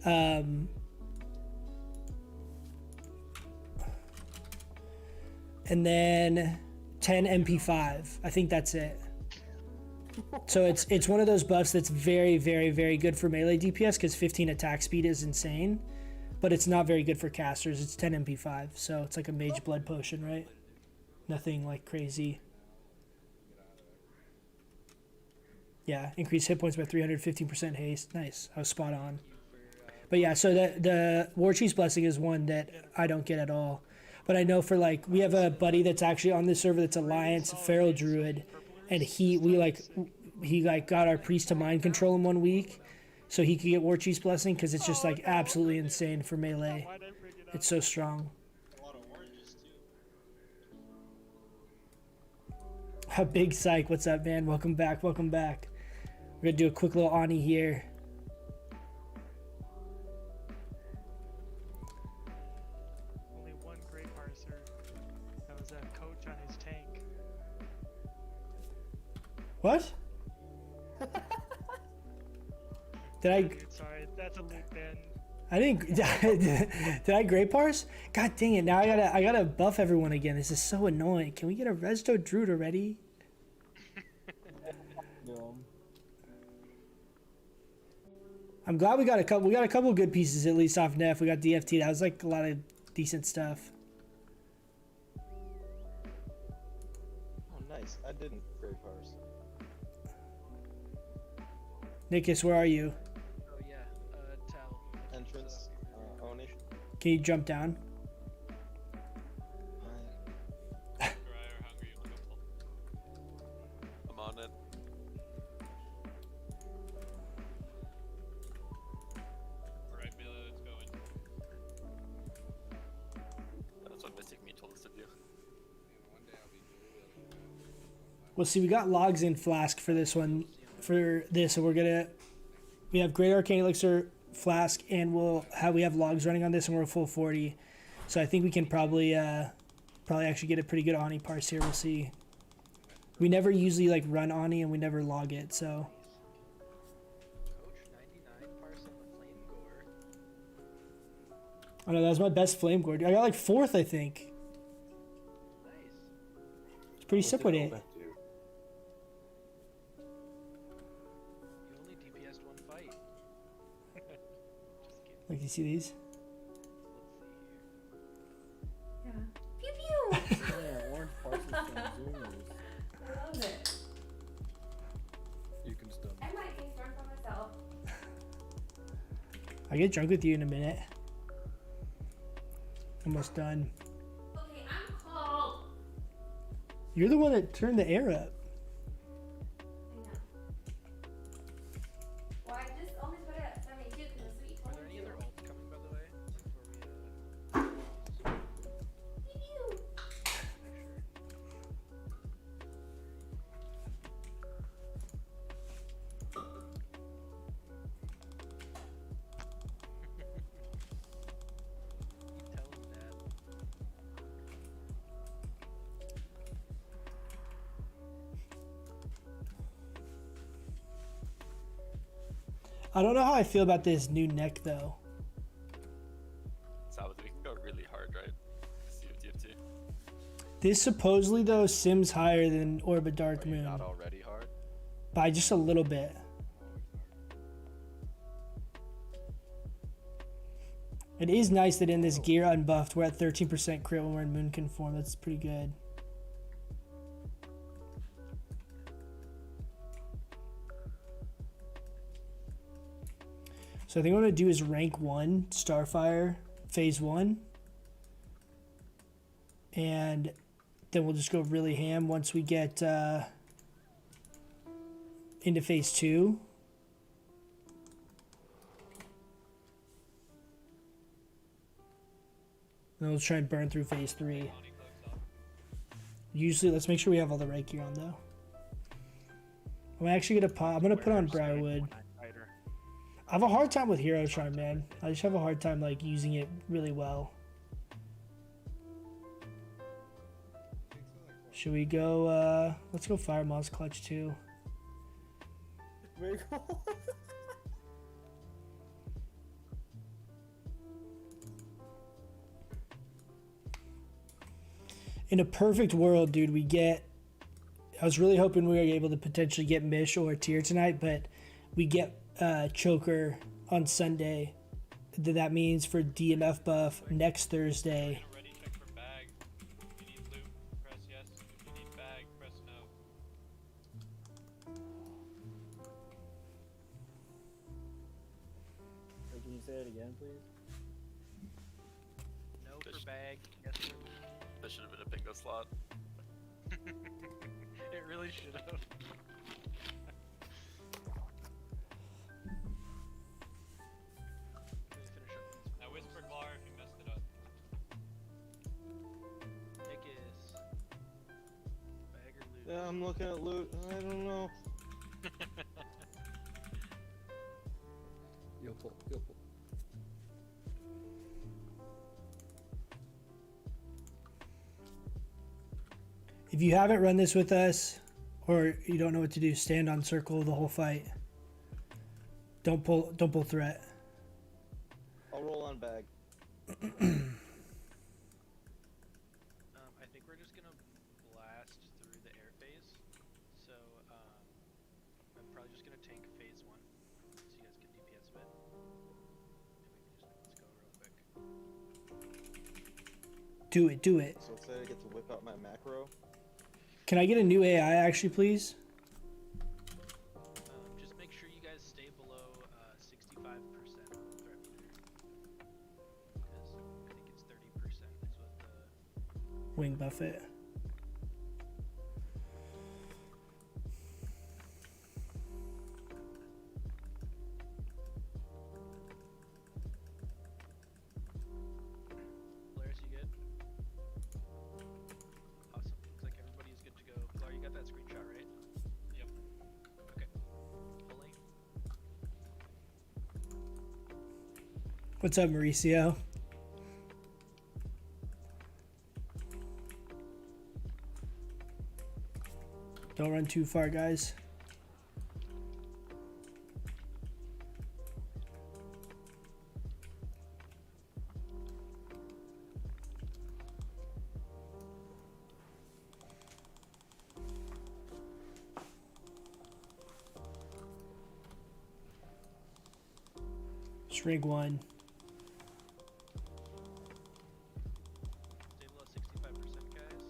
And then 10 MP5. I think that's it. So it's one of those buffs that's very, very, very good for melee DPS because 15 attack speed is insane. But it's not very good for casters. It's 10 MP5. So it's like a mage blood potion, right? Nothing like crazy. Yeah, increase hit points by 315% haste. Nice. I was spot on. But yeah, so the War Chief's Blessing is one that I don't get at all. But I know for like, we have a buddy that's actually on this server that's Alliance, Feral Druid. And he got our priest to mind control in 1 week. So he could get War Chief's Blessing because it's just like absolutely insane for melee. It's so strong. A big psych. What's up, man? Welcome back. Welcome back. We're going to do a quick little Ani here. Only one great parser. That was a coach on his tank. What? Did I? Dude, sorry, that's a loop, man. I didn't. Did I great parse? God dang it! Now I gotta buff everyone again. This is so annoying. Can we get a Resto Druid already? I'm glad we got a couple. We got a couple good pieces at least off Nef. We got DFT. That was like a lot of decent stuff. Oh, nice. I didn't great parse. Nikus, where are you? Oh yeah, Tal. Entrance. Oni. Can you jump down? I'm on it. Alright, Billy, let's go in. That's what Mystic Me told us to do. Well, see, we got logs in Flask for this one. For this, so we have Great Arcane Elixir, Flask, and we have logs running on this, and we're a full 40. So I think we can probably actually get a pretty good Ani parse here. We'll see. We never usually like run Ani, and we never log it. So. Coach 99 parse on the Flame Gore. I know that was my best Flame Gore. I got like 4th, I think. Nice. It's pretty simple. You only DPS'd one fight. Just kidding. Like, you see these? Yeah. Pew pew! Yeah, orange parses from Zoomers. I love it. You can stun. I might be smart for myself. I'll get drunk with you in a minute. Almost done. Okay, I'm cold. You're the one that turned the air up. I know. Well, I just only put it at 72 because that's what you Are told there me any to. other ults coming, by the way? Before we Pew pew! you tell him that. I don't know how I feel about this new neck though. So we can go really hard, right? CFTFT. This supposedly though sims higher than Orbit Dark Moon Not already hard. by just a little bit. It is nice that in this gear unbuffed we're at 13% crit when we're in Moonkin form. That's pretty good. So I think what I'm gonna do is rank 1 Starfire phase 1 and then we'll just go really ham once we get into phase 2. And then we'll try and burn through phase 3. Usually, let's make sure we have all the right gear on though. I'm actually gonna put on Briarwood. I have a hard time with Hero Charm, man. I just have a hard time like using it really well. Should we go? Let's go Fire Moss Clutch too. In a perfect world, dude, we get... I was really hoping we were able to potentially get Mish or Tier tonight, but we get Choker on Sunday. That means for DNF buff next Thursday. Ready, check for bag. If you need loot, press yes. If you need bag, press no. Wait, can you say it again, please? No for bag. Yes for loot. That should have been a bingo slot. It really should have. Now whisper Glar if you messed it up. Nick is bag or loot. Yeah, I'm looking at loot. I don't know. Yo pull, yo pull. If you haven't run this with us, or you don't know what to do, stand on circle the whole fight. Don't pull threat. I'll roll on bag. I think we're just gonna blast through the air phase. So I'm probably just gonna tank phase 1, so you guys can DPS a bit. And we can just let's go real quick. Do it. So say I get to whip out my macro. Can I get a new AI actually, please? Just make sure you guys stay below 65% threat meter. Because I think it's 30% is what the... Wing Buffet. Polaris, you good? Awesome. Looks like everybody's good to go. Lar, you got that screenshot, right? Yep. Okay. Pulling. What's up, Mauricio? Don't run too far, guys. Rig 1. Stay below 65%, guys,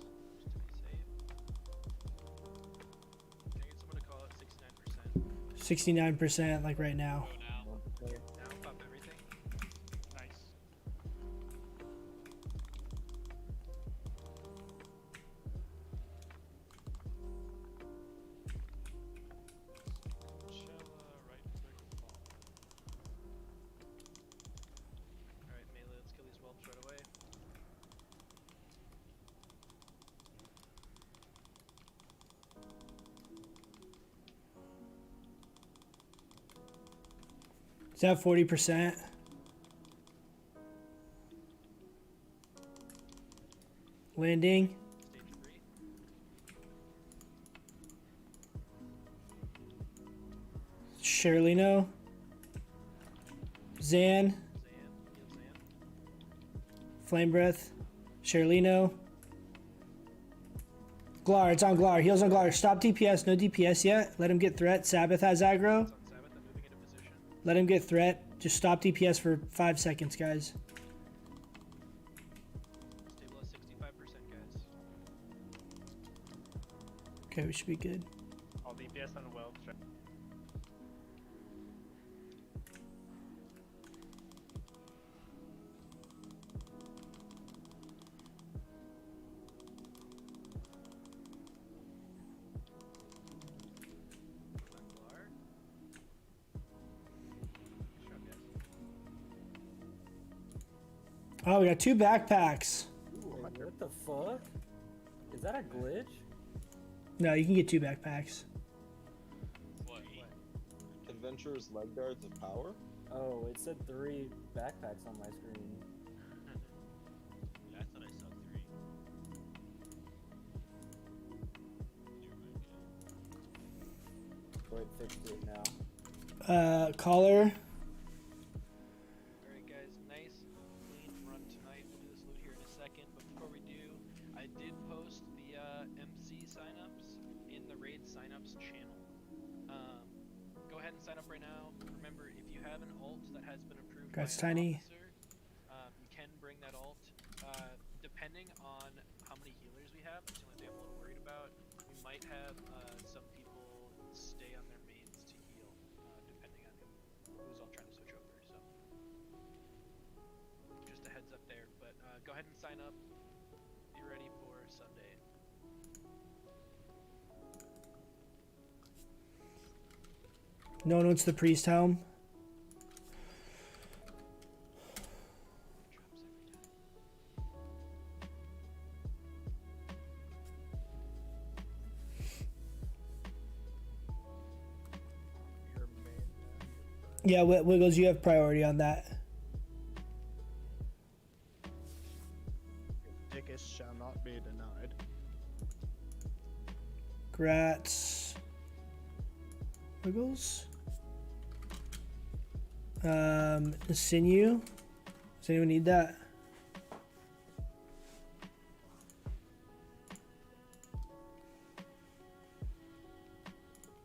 just to be safe. Can I get someone to call it 69%? 69%, like right now. Now pop everything. Nice. Right click fall. Alright, melee, let's kill these whelps right away. Is that 40%? Landing. Sherlino. Zan. Flame Breath. Sherlino. Glar, it's on Glar. Heals on Glar. Stop DPS. No DPS yet. Let him get threat. Sabbath has aggro. Let him get threat. Just stop DPS for 5 seconds, guys. Stay below 65%, guys. Okay, we should be good. All DPS on well. Oh, we got 2 backpacks. What the fuck? Is that a glitch? No, you can get 2 backpacks. What? Adventurer's leg guards of power? Oh, it said 3 backpacks on my screen. I thought I saw 3. Oh, it fixed it now. Collar. Alright guys, nice clean run tonight. We'll do this loot here in a second, but before we do, I did post the MC signups in the raid signups channel. Go ahead and sign up right now. Remember, if you have an alt that has been approved by That's an tiny. officer, you can bring that alt. Depending on how many healers we have, that's the only thing I'm a little worried about. We might have some people stay on their mains to heal, depending on who's all trying to switch over. So, just a heads up there. But go ahead and sign up. Be ready for Sunday. No one wants the priest helm. Yeah, Wiggles, you have priority on that. Dickus shall not be denied. Grats. Wiggles. Sinew. Does anyone need that?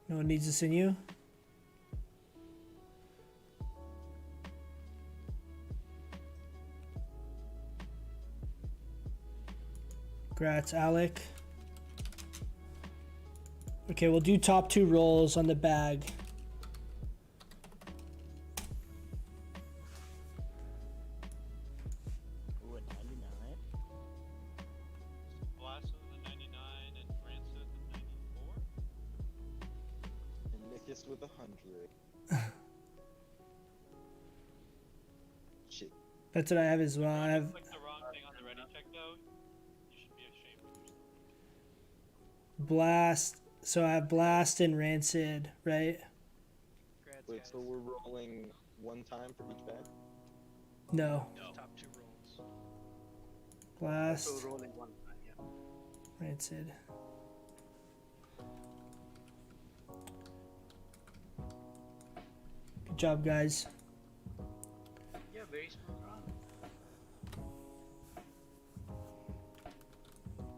No one needs a sinew? Grats, Alec. Okay, we'll do top 2 rolls on the bag. Ooh, a 99. FLASK with a 99 and Francis with a 94. And Nickus with 100. Shit. That's what I have as well. I have Click the wrong thing on the ready check though. You should be ashamed of yourself. Blast. So I have Blast and Rancid, right? Wait, so we're rolling one time for each bag? No. Top 2 rolls. Blast. So rolling one time, yeah. Rancid. Good job, guys. Yeah, very smooth run.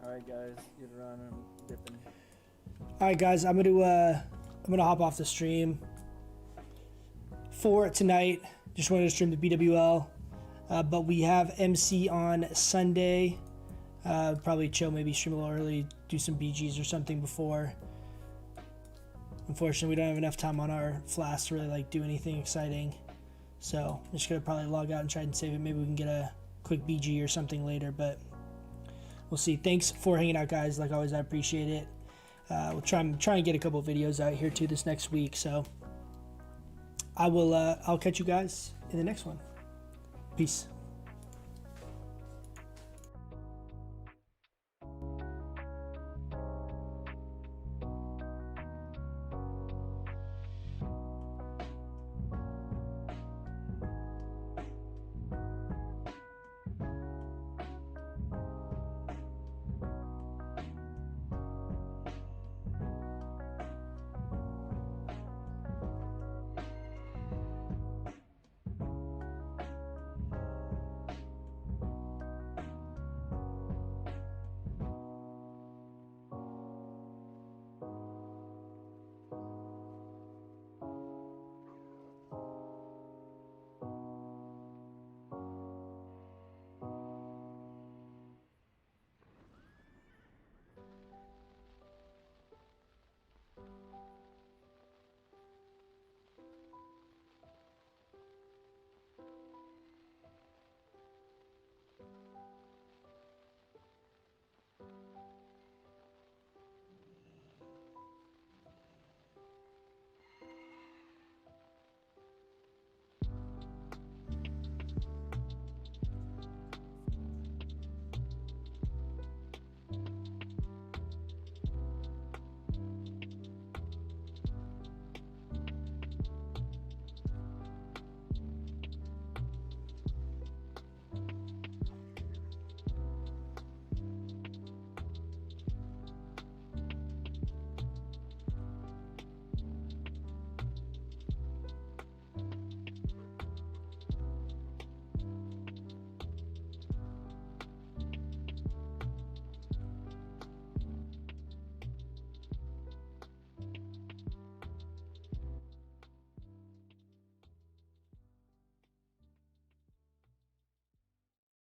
Alright guys, good run. I'm dipping. All right, guys, I'm gonna hop off the stream for tonight. Just wanted to stream the BWL, but we have MC on Sunday. Probably chill, maybe stream a little early, do some BGs or something before. Unfortunately, we don't have enough time on our FLASK to really like do anything exciting, so I'm just gonna probably log out and try and save it. Maybe we can get a quick BG or something later, but we'll see. Thanks for hanging out, guys. Like always, I appreciate it. We'll try and get a couple videos out here too this next week. So I'll catch you guys in the next one. Peace.